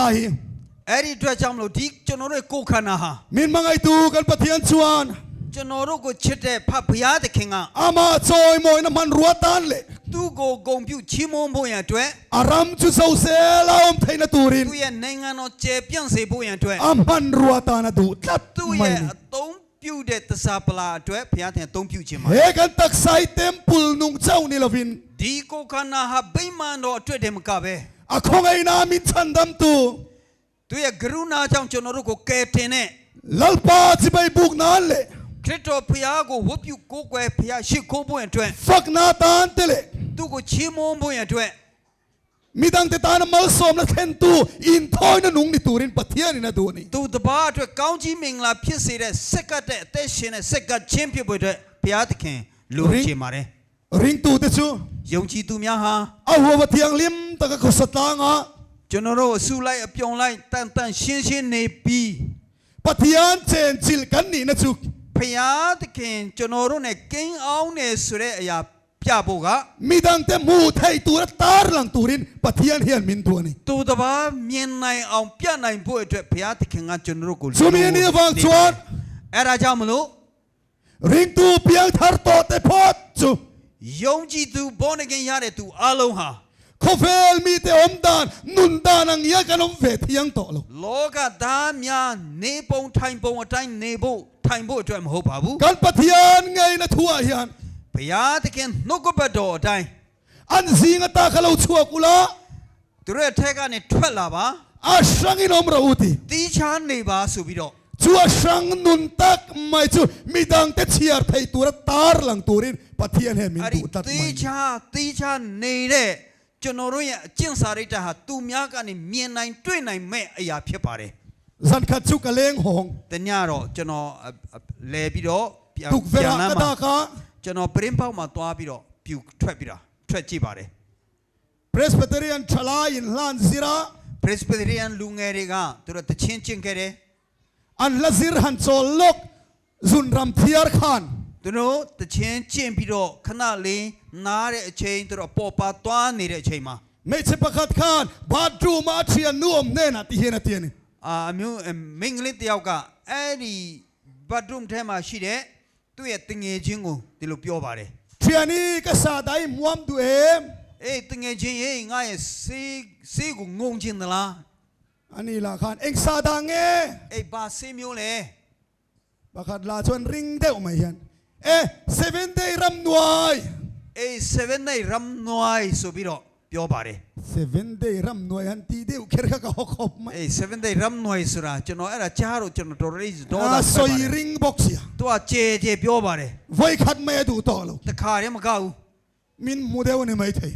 အဲ့ဒီအတွက်ကြောင့်မလို့ဒီကျွန်တော်တို့ကိုယ်ခန္ဓာဟာ มินมังไอตูกันปะเทียนชวน ကျွန်တော်တို့ကိုချစ်တဲ့ဖဘုရားသခင်က อามาจอยมอยน้ำมันรัวตันเลย သူ့ကိုဂုံပြုချီးမွမ်းဖို့ရန်အတွက် อารามจุเซาเซลาอมไทยนาตูริน သူ့ရဲ့နိုင်ငံတော်ကျေပြန့်စေဖို့ရန်အတွက် อามันรัวตานาดูตัด သူ့ ไม่ ရဲ့အသုံးပြုတဲ့သစာပလာအတွက်ဘုရားသခင်အသုံးပြုခြင်းပါ เฮกันตักไซเต็มปุลนุงเจ้านี่ละวิน ဒီကိုယ်ခန္ဓာဟာဗိမာန်တော်အတွက်တည်းမကပဲ อาคงไอนามิชันดัมตู သူရဲ့ကရုဏာကြောင့်ကျွန်တော်တို့ကိုကယ်တင်တဲ့ ลัลปาจิไปบุกนานเลย ခရစ်တော်ဘုရားကိုဝတ်ပြုကိုးကွယ်ဘုရားရှိခိုးဖို့အတွက် ฟักนาตานเตเล သူ့ကိုချီးမွမ်းဖို့အတွက် มีดังเตตานามัลสอมละเทนตูอินทอยนานุงนี่ตูรินปะเทียนี่นาดูนี่ သူတပါးအတွက်ကောင်းကြီးမင်္ဂလာဖြစ်စေတဲ့စက္ကတ်တဲ့အသက်ရှင်တဲ့စက္ကတ်ချင်းဖြစ်ဖို့အတွက်ဘုရားသခင်လိုချင်ပါတယ် ริงตูเตจู ယုံကြည်သူများဟာ เอาหัวปะเทียงลิมตะกะกุสตางา ကျွန်တော်တို့အစုလိုက်အပြုံလိုက်တန်တန်ရှင်းရှင်းနေပြီး ปะเทียนเจนจิลกันนี่นะจู ဘုရားသခင်ကျွန်တော်တို့ ਨੇ ကိန်းအောင်နေဆိုတဲ့အရာပြဖို့က มีดังเตมูไทยตูระตาร์ลังตูรินปะเทียนเฮียนมินตัวนี่ သူတပါးမြင်နိုင်အောင်ပြနိုင်ဖို့အတွက်ဘုရားသခင်ကကျွန်တော်တို့ကို ซูมีนี่ฟังชวน အဲ့ဒါကြောင့်မလို့ ริงตูเปียงทาร์โตเตพอดจู ယုံကြည်သူဘောနကင်ရတဲ့သူအလုံးဟာ โคเฟลมีเตอมดานนุนดานังยากันอมเวทียังโตโล လောကသားများနေပုံထိုင်ပုံအတိုင်းနေဖို့ထ ထိုင်ဖို့အတွက်မဟုတ်ပါဘူး กันปะเทียนไงนะทัวเฮียน ဘုရားသခင်နှုတ်ကပတ်တော်အတိုင်း อันซิงตาขลุ่ชัวกุละ သူတို့ရဲ့ထက်ကနေထွက်လာပါ อาชังอินอมราอุติ တီးချားနေပါဆိုပြီးတော့ ชัวชังนุนตักไม่ชัวมีดังเตเชียร์ไทยตัวตาร์หลังตัวรินปะเทียนเฮมิน အဲ့ဒီ ดูตัด တီး ไม่ ချားနေတဲ့ကျွန်တော်တို့ရဲ့အကျင့်စာရိတ္တဟာသူများကနေမြင်နိုင်တွေ့နိုင်မဲ့အရာဖြစ်ပါတယ် สันขัดชุกกะเลงหง တညတော့ကျွန်တော်လဲပြီးတော့ပြန် ทุกเวลา လမ်း กะ မှာ ตาคะ ကျွန်တော်ပရင်းပေါက်မှာသွားပြီးတော့ပြူထွက်ပြီးတာထွက်ကြည့်ပါတယ် Presbyterian ชลาอินลานซิระ Presbyterian လူငယ်တွေကသူတို့တချင်းချင်းခဲ့တယ် อันละซิรหันโซลกซุนรัมเทียร์ขาน သူတို့တချင်းချင်းပြီးတော့ခဏလေးနားတဲ့အချိန်သူတို့ပေါ်ပါသွားနေတဲ့အချိန်မှာ ไม่ใช่ประคัดขานบาดรูมาเทียนนุ่มเน่นะที่เห็นนะเทียน အမျိုးမင်္ဂလိတယောက်ကအဲ့ဒီဘတ်ဒရုမ်ထဲမှာရှိတဲ့သူ့ရဲ့တငယ်ချင်းကိုဒီလိုပြောပါတယ် เทียนี่ก็สาได้มวมดูเอง အေးတငယ်ချင်းရေငါရဲ့စေးကိုငုံချင်းသလား อันนี้ล่ะขานเอ็งสาดังเอ အေးဘာစေးမျိုးလဲ ประคัดลาชวนริงเด้อไม่เห็นเอ๊ะ7 day รำนวย အေး7 day ရမ်နွိုင်းဆိုပြီးတော့ပြောပါတယ် 7 day รำนวยฮันตีเดียวเคร์ก็ขอบไม่ အေး7 day ရမ်နွိုင်းဆိုတာကျွန်တော်အဲ့ဒါကြားတော့ကျွန်တော်တော်လေးဒေါသ อา ထွက် ซ ပါ อย တယ် ริงบ็อกซี่ သူကကြေပြောပါတယ် ไว้ขัดไม่ดูต่อแล้ว တခါတည်းမကောက်ဘူး มินมูเดวนี่ไม่ใช่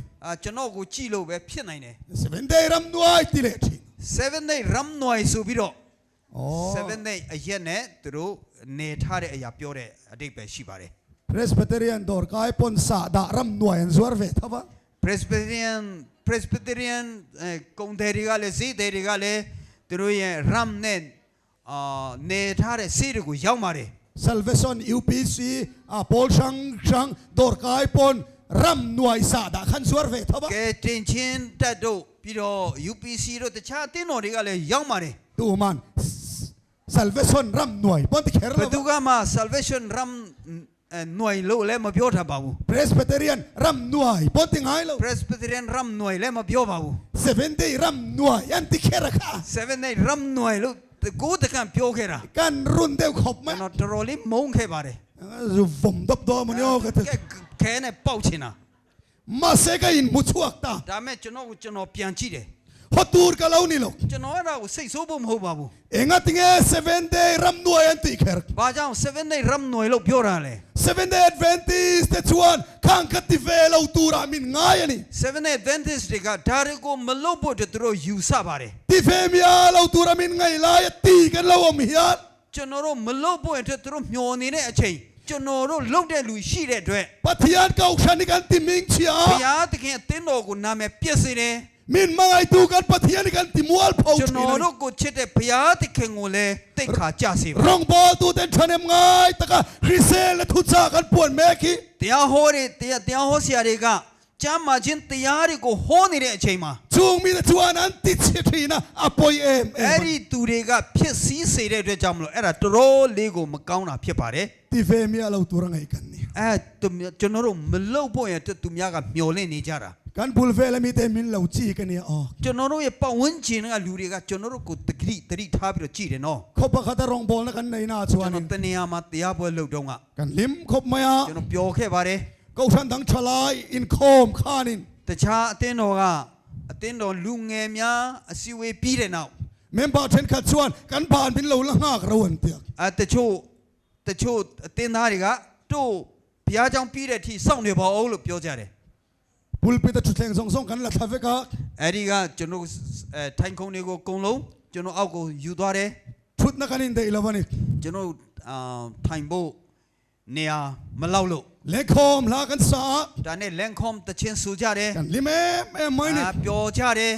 ကျွန်တော်ကိုကြည့်လို့ပဲဖြစ်နိုင်တယ် 7 day รำนวยตีเล็กที 7 day ရမ်နွိုင်းဆိုပြီးတော့ โอ้ 7 day အရက်နဲ့သူတို့နေထားတဲ့အရာပြောတဲ့အတိတ်ပဲရှိပါတယ် Presbyterian ดอร์กายปนสาดารำนวยอันสวรเวทว่า Presbyterian ကုံတယ်တွေကလည်းဈေးတယ်တွေကလည်းသူတို့ရဲ့ ram နဲ့နေထားတဲ့ဈေးတွေကိုရောက်ပါတယ် Salvation UPC Paul Shang ดอร์กายปนรำนวยสาดาขันสวรเวทว่า ကဲတင်ချင်းတက်တို့ပြီးတော့ UPC တို့တခြားအသင်းတော်တွေကလည်းရောက်ပါတယ် ดูมัน Salvation รำนวยปนที่เคร์ ဘယ်သူကမှ Salvation Ram หน่วยလို့လည်းမပြောထားပါဘူး Presbyterian รำนวยปนที่ไงแล้ว Presbyterian Ram หน่วยလည်းမပြောပါဘူး 7 day รำนวยอันที่เคร์ค่ะ 7 day Ram หน่วยလို့ကိုတကန်ပြောခဲ့တာ กันรุนเดียวขอบไหม ကျွန်တော်တော်လေးမုန်းခဲ့ပါတယ် ผมดบดอมันโยก ခဲနဲ့ပေါက်ချင်တာ มาเสกอินมุชวกตา ဒါမဲ့ကျွန်တော်ပြန်ကြည့်တယ် ฮอตูร์กะลาวนี่หรอก ကျွန်တော်အဲ့ဒါကိုစိတ်ဆိုးဖို့မဟုတ်ပါဘူး เองติง7 day รำนวยอันที่เคร์ ဘာကြောင့်7 day Ram หน่วยလို့ပြောတာလဲ 7 day Adventist တဲ့ชวนข้างกัตติเวลาวตูรามินง่ายนี่ 7 day Adventist တွေကဒါတွေကိုမလုပ်ဖို့သူတို့ယူဆပါတယ် ติเฟมียลาวตูรามินง่ายลายตีกันลาวมียา ကျွန်တော်တို့မလုပ်ဖို့အတွက်သူတို့မျောနေတဲ့အချိန်ကျွန်တော်တို့လုပ်တဲ့လူရှိတဲ့အတွက် ปัทยานเก่าชันกันติมิงเชีย ဘုရားသခင်အသင်းတော်ကိုနာမည်ပြည့်စေတယ် มินมังไอตูกันปัทยานกันติมัวลพาว ကျွန် ชี တော်တို့ကိုချစ်တဲ့ဘုရားသခင်ကိုလည်းတိတ်ခါကြစေပါ รองบอลตูเต็นชันเอ็มง่ายตะกะคริเซลทุจากันปวนแม่คี တရားဟောတဲ့တရားဟောဆရာတွေကကျမ်းမာခြင်းတရားတွေကိုဟောနေတဲ့အချိန်မှာ จูงมีแต่ชวนอันติเชียทีนะอปอยเอ็ม အဲ့ဒီသူတွေကဖြစ်စည်းစေတဲ့အတွက်ကြောင့်မလို့အဲ့ဒါတော်တော်လေးကိုမကောင်းတာဖြစ်ပါတယ် ติเฟมียลาวตูรังไงกันนี่ ကျွန်တော်တို့မလုပ်ဖို့ရတဲ့သူများကမျောလင့်နေจတာ กันพูลเฟลมีแต่มินลาวจีกันเนี่ยอ๋อ ကျွန်တော်တို့ရဲ့ပတ်ဝန်းကျင်ကလူတွေကကျွန်တော်တို့ကိုတတိထားပြီးတော့ကြည်တယ်နော် ขบขัดรองบอลนะกันในนาชว ကျွ น န်တော်တနေရာမှာတရားပွဲလုပ်တော့က กันลิมขบมายา ကျွန်တော်ပြောခဲ့ပါတယ် ก็ฉันทั้งชลายอินโคมขานิน တခြားအသင်းတော်ကအသင်းတော်လူငယ်များအစည်းအဝေးပြီးတဲ့နောက် เมมเบอร์เทนขัดชวนกันผ่านเป็นเราละหากระวันเตียก တချို့အသင်းသားတွေကတို့ဘုရားကျောင်းပြီးတဲ့အထိစောင့်နေပါဦးလို့ပြောကြတယ် พุลปิดชุดแทงส่งกันละทัฟเฟกะ အဲ့ဒီကကျွန်တော်ထိုင်ခုံတွေကိုအကုန်လုံးကျွန်တော်အောက်ကိုယူသွားတယ် ชุดนักการินเดลวันนี้ ကျွန်တော်ထိုင်ဖို့နေရာမလောက်လို့ เล็กโคมลากันสา ဒါနဲ့လန်ခွန်တချင်းဆူကြတယ် กันลิเมไม่นี่ ပျော်ကြတယ်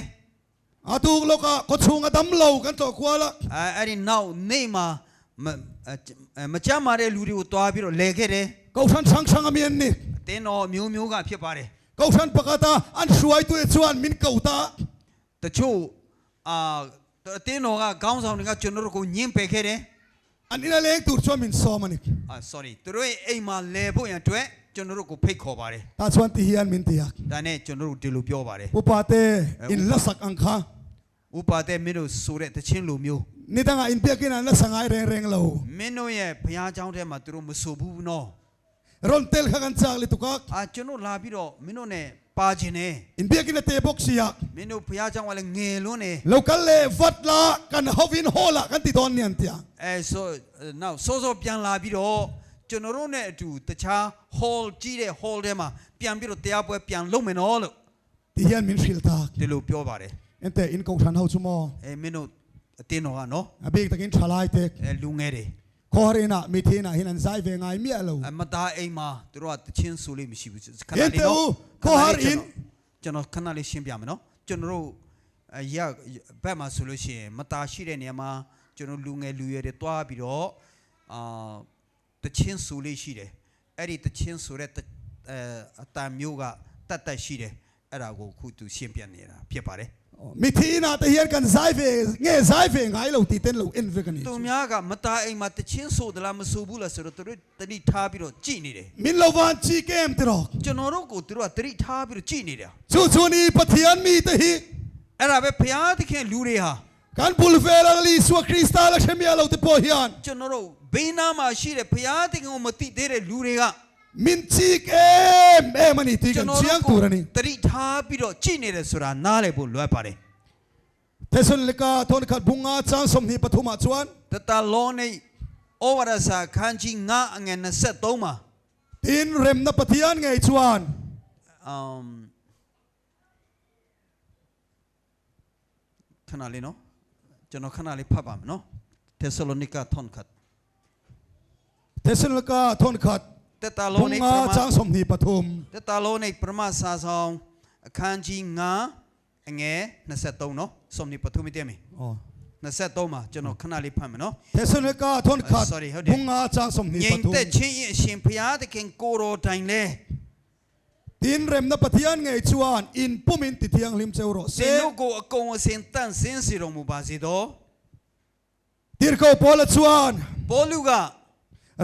อาตูกโลกะก็ชงกันดำเหลากันต่อขวาละ အဲ့ဒီနောက်နေမှာမကြမ်းမာတဲ့လူတွေကိုတွားပြီးတော့လဲခဲ့တယ် ก็ฉันช่างอเมียนนี่ အသင်းတော်မျိုးကဖြစ်ပါတယ် ก็ฉันปกติอันช่วยตัวชวนมินเก่าตา တချို့အသင်းတော်ကခေါင်းဆောင်တွေကကျွန်တော်တို့ကိုညှင်းပယ်ခဲ့တယ် อันนี้นะเล็กตูชวนมินซอมันนี่ sorry သူတို့ရဲ့အိမ်မှာလဲဖို့ရန်အတွက်ကျွန်တော်တို့ကိုဖိတ်ခေါ်ပါတယ် ตาชวนที่เฮียนมินเตียก ဒါနဲ့ကျွန်တော်တို့ဒီလိုပြောပါတယ် อุปาเตอินละสักอังคา ဥပါတဲ့မင်းတို့ဆိုတဲ့တချင်းလူမျိုး น นี่ตั้งอินเปียกินนั่นสังไงเร่งเรา မင်းတို့ရဲ့ဘုရားကျောင်းထဲမှာသူတို့မဆိုဘူးနော် รอนเตลขันจากลิตุกัก ကျွန်တော်လာပြီးတော့မင်းတို့ ਨੇ ပါခြင်းနဲ့ อินเปียกินเตะบกเสีย မင်းတို့ဘုရားကျောင်းကလည်းငယ်လွန်းနေ เรากันเลยฟัดละกันฮอวินโฮละกันติดตอนเนียนเตีย ဆိုနောက်စောစောပြန်လာပြီးတော့ကျွန်တော်တို့ ਨੇ အတူတခြား hall ကြီးတဲ့ hall ထဲမှာပြန်ပြီးတော့တရားပွဲပြန်လုပ်မယ်နော်လို့ ที่เฮียนมินฟิลตาก ဒီလိုပြောပါတယ် เอ็นเตอินกงทันเฮาชุมอ မင်းတို့အတင်းတော်ကနော် อเบกตะกินทลายเตก လူငယ်တွေ คอเรนะมีเทนะเห็นอันไซเวงไงเมียเรา မသားအိမ်မှာသူတို့ကတချင်းဆိုလို့မရှိဘူးခဏ เอ็น လေး เต နော် อูคอฮาริน ကျွန်တော်ခဏလေးရှင်းပြမယ်နော်ကျွန်တော်တို့ရဘက်မှာဆိုလို့ရှိရင်မသားရှိတဲ့နေရာမှာကျွန်တော်လူငယ်လူရွယ်တွေတွားပြီးတော့တချင်းဆိုလေးရှိတယ်အဲ့ဒီတချင်းဆိုတဲ့အတန်မျိုးကတတ်တတ်ရှိတယ်အဲ့ဒါကိုခုသူရှင်းပြနေတာဖြစ်ပါတယ် มีทีนะแต่เฮียนกันไซเวเงไซเวงไงเราตีเต้นเราเอ็นเวกันนี่ သူများကမသားအိမ်မှာတချင်းဆိုသလားမဆိုဘူးလားဆိုတော့သူတို့တတိထားပြီးတော့ကြည်နေတယ် มินเราวันชีเกมตรอก ကျွန်တော်တို့ကိုသူတို့ကတတိထားပြီးတော့ကြည်နေတယ် ชูชูนี่ปะเทียนมีแต่ฮี အဲ့ဒါပဲဘုရားသခင်လူတွေဟာ กันบุลเฟลลีสวคริสตัลเชมียเราติโพเฮียน ကျွန်တော်တို့ဘေးနားမှာရှိတဲ့ဘုရားသခင်ကိုမသိသေးတဲ့လူတွေက มินชีเกมมันนี่ตีกันเชียงตัวนี่ တတိထားပြီးတော့ကြည်နေတယ်ဆိုတာနားလည်ဖို့လွယ်ပါတယ် เทสลิกาทนขัดบุงอาจางสมนิปฐุมาชวน တတလောနေဩဝါဒစာခန်းကြီး9အငယ်23မှာ ตีนเรมนับปะเทียนไงชวน ခဏလေးနော်ကျွန်တော်ခဏလေးဖတ်ပါမယ်နော်တက်ဆလိုနီကာထွန်ခတ် เทสลิกาทนขัด တတ บุ လော ง နေ อาจางสมนิปฐุม တတလောနေပရမစာဆောင်အခန်းကြီး9အငယ်23နော်စုံနေပထုမတည်းမီ อ๋อ 23မှာကျွန်တော်ခဏလေးဖတ်မယ်နော် เทสลิกาทนขัด sorry ဟုတ်တယ် บุงอาจางสมนิ ငြိ ป မ် ฐุม သက်ခြင်းရဲ့အရှင်ဘုရားသခင်ကိုတော်တိုင်လဲ ตีนเรมนับปะเทียนไงชวนอินปุ่มินติเทียงลิมเซโรเซ သင်တို့ကိုအကုန်အစင်တန့်စင်စီတော်မူပါစေသော ตีร์โกปอลชวน ပေါလုက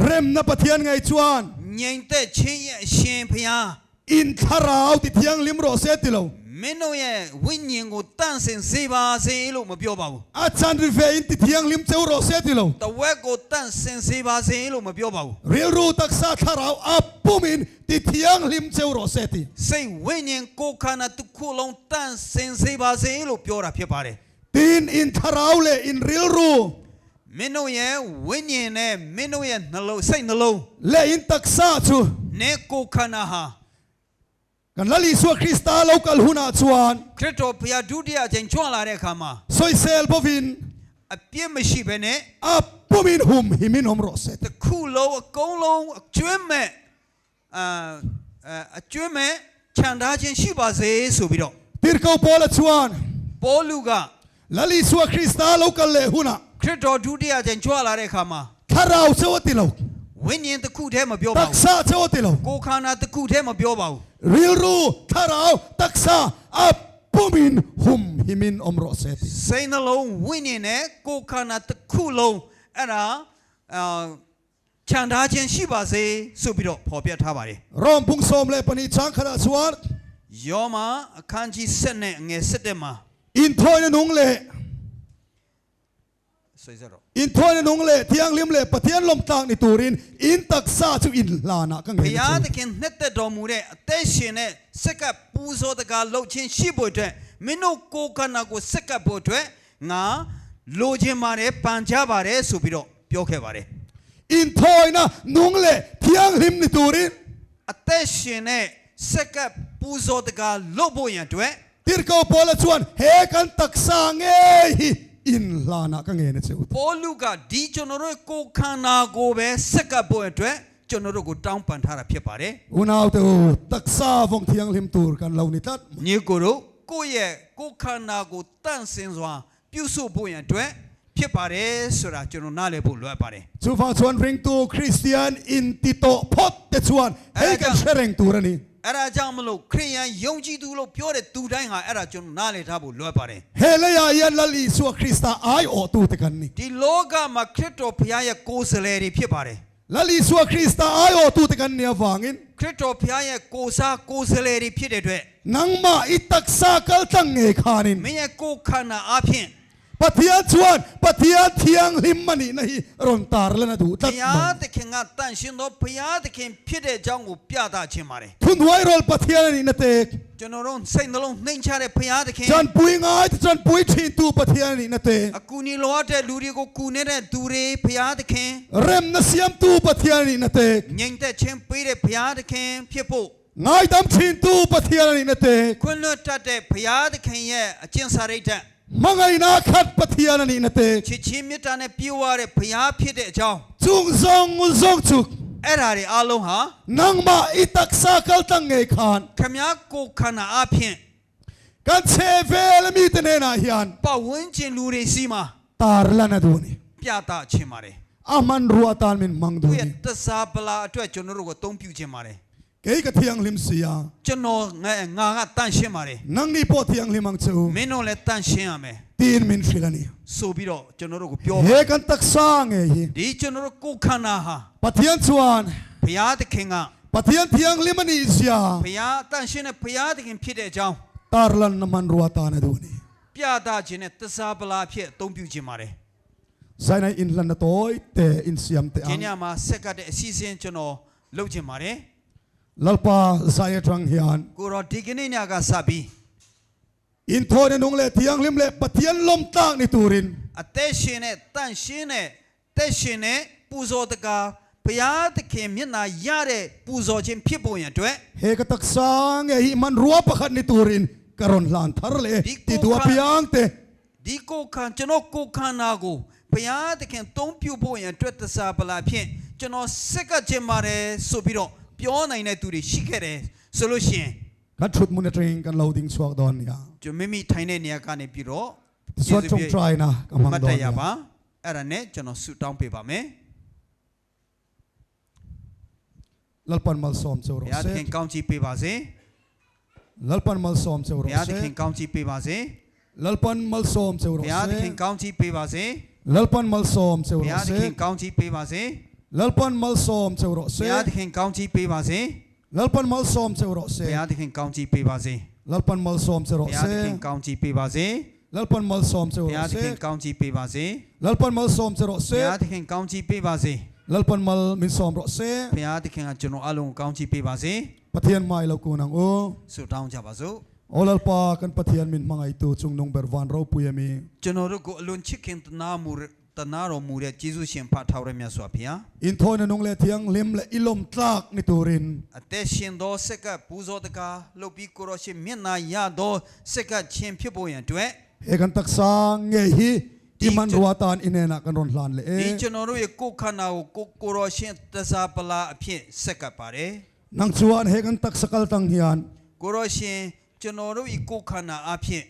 เรมนับปะเทียนไงชวน ငြိမ်သက်ခြင်းရဲ့အရှင်ဘုရား อินทาราวติเทียงลิมโรเซติโล မင်းတို့ရဲ့ဝိညာဉ်ကိုတန့်စင်စေပါစေလို့မပြောပါဘူး อาจารย์ริเวอินติเทียงลิมเซโรเซติโล တဝက်ကိုတန့်စင်စေပါစေလို့မပြောပါဘူး เรียลรูตักษาทาราวอัปปุ่มินติเทียงลิมเซโรเซติ စိတ်ဝိညာဉ်ကိုယ်ခန္ဓာတစ်ခုလုံးတန့်စင်စေပါစေလို့ပြောတာဖြစ်ပါတယ် ตีนอินทาราวเลอินเรียลรู မင်းတို့ရဲ့ဝိညာဉ်နဲ့မင်းတို့ရဲ့နှလုံးစိတ်နှလုံး เลอินตักษาชู နဲ့ကိုယ်ခန္ဓာဟာ กันลลิสวคริสตาลูกัลหุนาชวน ခရစ်တော်ဘုရားဒုတိယအချိန်ကြွလာတဲ့အခါမှာ ซอยเซลบวิน အပြစ်မရှိဘဲနဲ့ อัปปุ่มินหุมหิมินหุมโรเซติ တစ်ခုလုံးအကုန်လုံးအကျွမ်းမဲ့အကျွမ်းမဲ့ခြံထားခြင်းရှိပါစေဆိုပြီးတော့ ตีร์โกปอลชวน ပေါလုက ลลิสวคริสตาลูกัลเลหุนา ခရစ်တော်ဒုတိယအချိန်ကြွလာတဲ့အခါမှာ ทาราวเซวติโล ဝိညာဉ်တစ်ခုတည်းမပြောပါ ตัก ဘူး ษาเซวติโล ကိုယ်ခန္ဓာတစ်ခုတည်းမပြောပါဘူး เรียลรูทาราวตักษาอัปปุ่มินหุมหิมินอมโรเซติ စိတ်နှလုံးဝိညာဉ်နဲ့ကိုယ်ခန္ဓာတစ်ခုလုံးအဲ့ဒါခြံထားခြင်းရှိပါစေဆိုပြီးတော့ဖော်ပြထားပါတယ် รอมพุงสมเลปนิจังขนาชวน ယောမအခန်းကြီး7နဲ့ငယ်7မှာ อินทอยนงเล ဆိုရတော့ อินทอยนงเลเทียงลิมเลปะเทียนลมตางนิตูรินอินตักษาจูอินลานะกัง ဘု เฮ ရားသခင်နှစ်သက်တော်မူတဲ့အသက်ရှင်တဲ့စက္ကပ်ပူဇော်တကာလှုပ်ခြင်းရှိဖို့အတွက်မင်းတို့ကိုယ်ခန္ဓာကိုစက္ကပ်ဖို့အတွက်ငါလိုချင်ပါတယ်ပန်ကြပါတယ်ဆိုပြီးတော့ပြောခဲ့ပါတယ် อินทอยนะนงเลเทียงลิมนิตูริน အသက်ရှင်တဲ့စက္ကပ်ပူဇော်တကာလှုပ်ဖို့ရန်အတွက် ติร์โกปอลชวนเฮกันตักษาเงฮิอินลานะกังเฮเนเซอุ ပေါလုကဒီကျွန်တော်တို့ကိုယ်ခန္ဓာကိုပဲစက္ကပ်ဖို့အတွက်ကျွန်တော်တို့ကိုတောင်းပန်ထားတာဖြစ်ပါတယ် อุนาวเตอตักษาวงเทียงลิมตูรกันเหล่านี้ตัด ညီကိုတို့ကိုယ့်ရဲ့ကိုယ်ခန္ဓာကိုတန့်စင်စွာပြုစုဖို့ရန်အတွက်ဖြစ်ပါတယ်ဆိုတာကျွန်တော်နားလည်ဖို့လိုအပ်ပါတယ် จูฟาชวนริงตูคริสเตียนอินติโตพอดเตชวนเฮกันเชริงตูรนี่ အဲ့ဒါကြောင့်မလို့ခရိယန်ယုံကြည်သူလို့ပြောတဲ့သူတိုင်းဟာအဲ့ဒါကျွန်တော်နားလည်ထားဖို့လိုအပ်ပါတယ် เฮเลยายันลลิสวคริสตาไอโอตูเตกันนี่ ဒီလောကမှာခရစ်တော်ဘုရားရဲ့ကိုယ်စားလှယ်တွေဖြစ်ပါတယ် ลลิสวคริสตาไอโอตูเตกันเนี่ยวางิน ခရစ်တော်ဘုရားရဲ့ကိုယ်စားကိုယ်စားလှယ်တွေဖြစ်တဲ့အတွက် นังมาอิตักษากัลตังเงคานิน မင်းရဲ့ကိုယ်ခန္ဓာအဖြစ် พ ปะเทียนชวนปะเทียนเทียงลิมมันนี่นะฮีรอนตาร์แล้วนะดู พ ตัด ยา มัน ตะเข่งอ่ะตั้งชินโตพยาตะเข่งพิเดจังกูพิอาตาเชมาเลย ทุนไว้รอลปะเทียนนี่นะเตก จนเราเส้นนลงนิ่งชาเดพยาตะเข่ง จันปุยง่ายจันปุยทีตูปะเทียนนี่นะเต กูนี่ล้อเดลูรีกูกูเนี่ยดูเรพยาตะเข่ง เริ่มนะเสียมตูปะเทียนนี่นะเตก ยิงแต่เชมปีเดพยาตะเข่งเพียบ ง่ายดำทีตูปะเทียนนี่นะเตก คุณเลือดจัดเดพยาตะเข่งရဲ့အကျဉ်းစာရိတ်တဲ့ มังไงนาขัดปะเทียนนี่นะเตก ချစ်ချင်းမြတ်တာနဲ့ပြည့်ဝတဲ့ဘုရားဖြစ်တဲ့အကြောင်း จุงซงจุก အဲ့ဓာတွေအားလုံးဟာ นังมาอิตักซาคัลตังเงคาน ခမည်းကိုခန္ဓာအဖြစ် กันเชเวลมีเตเนนาฮิยัน ပတ်ဝန်းကျင်လူတွေစီမှာ ตาร์ลานะดูนี่ ပြသခြင်းပါတယ် อามันรัวตานมินมังดู သူရဲ့ นี่ တစားပလာအတွက်ကျွန်တော်တို့ကိုအသုံးပြုခြင်းပါတယ် เกยกะเทียงลิมเสีย ကျွန်တော်ငါကတန့်ရှင်းပါတယ် นังนี่พอเทียงลิมังจู မင်းတို့လည်းတန့်ရှင်းရမယ် ตีนมินฟิลานี่ ဆိုပြီးတော့ကျွန်တော်တို့ကိုပြော เฮกันตักซาเงฮี ဒီကျွန်တော်တို့ကိုယ်ခန္ဓာဟာ ปะเทียนชวน ဘုရားသခင်က ปะเทียนเทียงลิมันนี่เสีย ဘုရားတန့်ရှင်းတဲ့ဘုရားသခင်ဖြစ်တဲ့အကြောင်း ตาร์ลันนมันรัวตานะดูนี่ ပြသခြင်းနဲ့တစားပလာအဖြစ်အသုံးပြုခြင်းပါတယ် ไซนายอินลันนะโตยเตอินเสียมเต ဒီ อัง ညမှာဆက်ကတဲ့အစီအစဉ်ကျွန်တော်လုပ်ခြင်းပါတယ် ลัลปาไซยทรังฮิยัน ကိုတော့ဒီကနေ့ညကစပြီး อินโทเนนุงเลเทียงลิมเลปะเทียนลมตากนี่ตูริน အသက်ရှင်တဲ့တန့်ရှင်းတဲ့သက်ရှင်တဲ့ပူဇော်တကာဘုရားသခင်မျက်နာရတဲ့ပူဇော်ခြင်းဖြစ်ပေါ်ရန်အတွက် เฮกตักซาเงฮีมันรัวปะขัดนี่ตูรินกรอนลานทาร์เลติดัวพิยังเต ဒီကိုခန္ကျွန်တော်ကိုခန္ဓာကိုဘုရားသခင်သုံးပြုဖို့ရန်အတွက်တစားပလာဖြင့်ကျွန်တော်စက်ကခြင်းပါတယ်ဆိုပြီးတော့ပြောနိုင်တဲ့သူတွေရှိခဲ့တယ်ဆိုလို့ရှိရင် กันชุดมุนเตรงกันเราดิ้งสวกดอนเนี่ย ကျွန်မိမိထိုင်တဲ့နေရာကနေပြီးတော့ สวดจงทรายนะกำลัง မတ် ดอ တ น ရပါအဲ့ဒါနဲ့ကျွန်တော်ဆုတောင်းပေးပါမယ် ลัลปันมัลซอมเซโร ဘုရား เซ သခင်ကောင်းချီးပေးပါစေ ลัลปันมัลซอมเซโร ဘုရားသ เซ ခင်ကောင်းချီးပေးပါစေ ลัลปันมัลซอมเซโร ဘုရားသ เซ ခင်ကောင်းချီးပေးပါစေ ลัลปันมัลซอมเซ ဘု โร ရားသ เซ ခင်ကောင်းချီးပေးပါစေ ลัลปันมัลซอมเซโรเซ ဘုရားသခင်ကောင်းချီးပေးပါစေ ลัลปันมัลซอมเซโรเซ ဘုရားသခင်ကောင်းချီးပေးပါစေ ลัลปันมัลซอมเซโร ဘုရား เซ သခင်ကောင်းချီးပေးပါစေ ลัลปันมัลซอมเซโร ဘုရားသ เซ ခင်ကောင်းချီးပေးပါစေ ลัลปันมัลซอมเซโรเซ ဘုရားသခင်ကောင်းချီးပေးပါစေ ลัลปันมัลมินซอมโรเซ ဘုရားသခင်ကကျွန်တော်အလုံးကိုကောင်းချီးပေးပါစေ ปะเทียนไม้เรากูนังโอ ဆုတောင်းကြပါစို့ โอลัลปากันปะเทียนมินมังไอตูจุงนงเบอร์วานเราปุยมี ကျွန်တော်တို့ကိုအလွန်ချစ်ခင်တနာတော်မူတဲ့ယေရှုရှင်ဖတ်ထားတဲ့မြတ်စွာဘုရား อินโทนนงเลเทียงลิมเลอิลมตากนิตูริน အသက်ရှင်သောစက္ကပူဇော်တကာလှုပ်ပြီးကိုရောရှင်မျက်နာရသောစက္ကချင်းဖြစ်ပေါ်ရန်အတွက် เอกันตักซาเงฮีอิมันรัวตานอินเนนักันรอนลานเล ဒီကျွန်တော်တို့ရဲ့ကိုယ်ခန္ဓာကိုကိုရောရှင်တစားပလာအဖြစ်စက္ကပါတယ် นังชวนเฮกันตักสกัลตังฮิยัน ကိုရောရှင်ကျွန်တော်တို့ဤကိုယ်ခန္ဓာအဖြစ်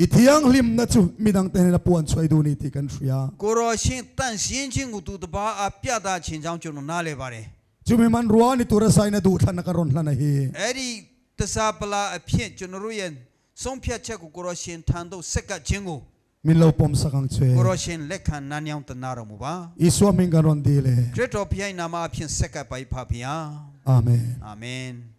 อิเทียงลิมนัจูมิดังเตนละปวนช่วยดูนี่ที่กันทรีย ကိုရောရှင်တန့်ရှင်းခြင်းကိုသူတပါအပြတာခြင်းကြောင့်ကျွန်တော်နားလဲပါတယ် จูมิมันรัวนี่ตัวระไซนะดูทันกันรอนลานเฮ အဲ့ဒီတစားပလာအဖြစ်ကျွန်တော်တို့ရဲ့ဆုံးဖြတ်ချက်ကိုကိုရောရှင်ထံသို့စက္ကခြင်းကို มินเราปอมสักังเช ကိုရောရှင်လက်ခံနားညောင်းတနာတော်မူပါ อิสวามิงกันรอนดีเล ခရစ်တော်ဖျိုင်းနာမအဖြစ်စက္ကပ်ပါဖာဖျား อาเมน အာမင်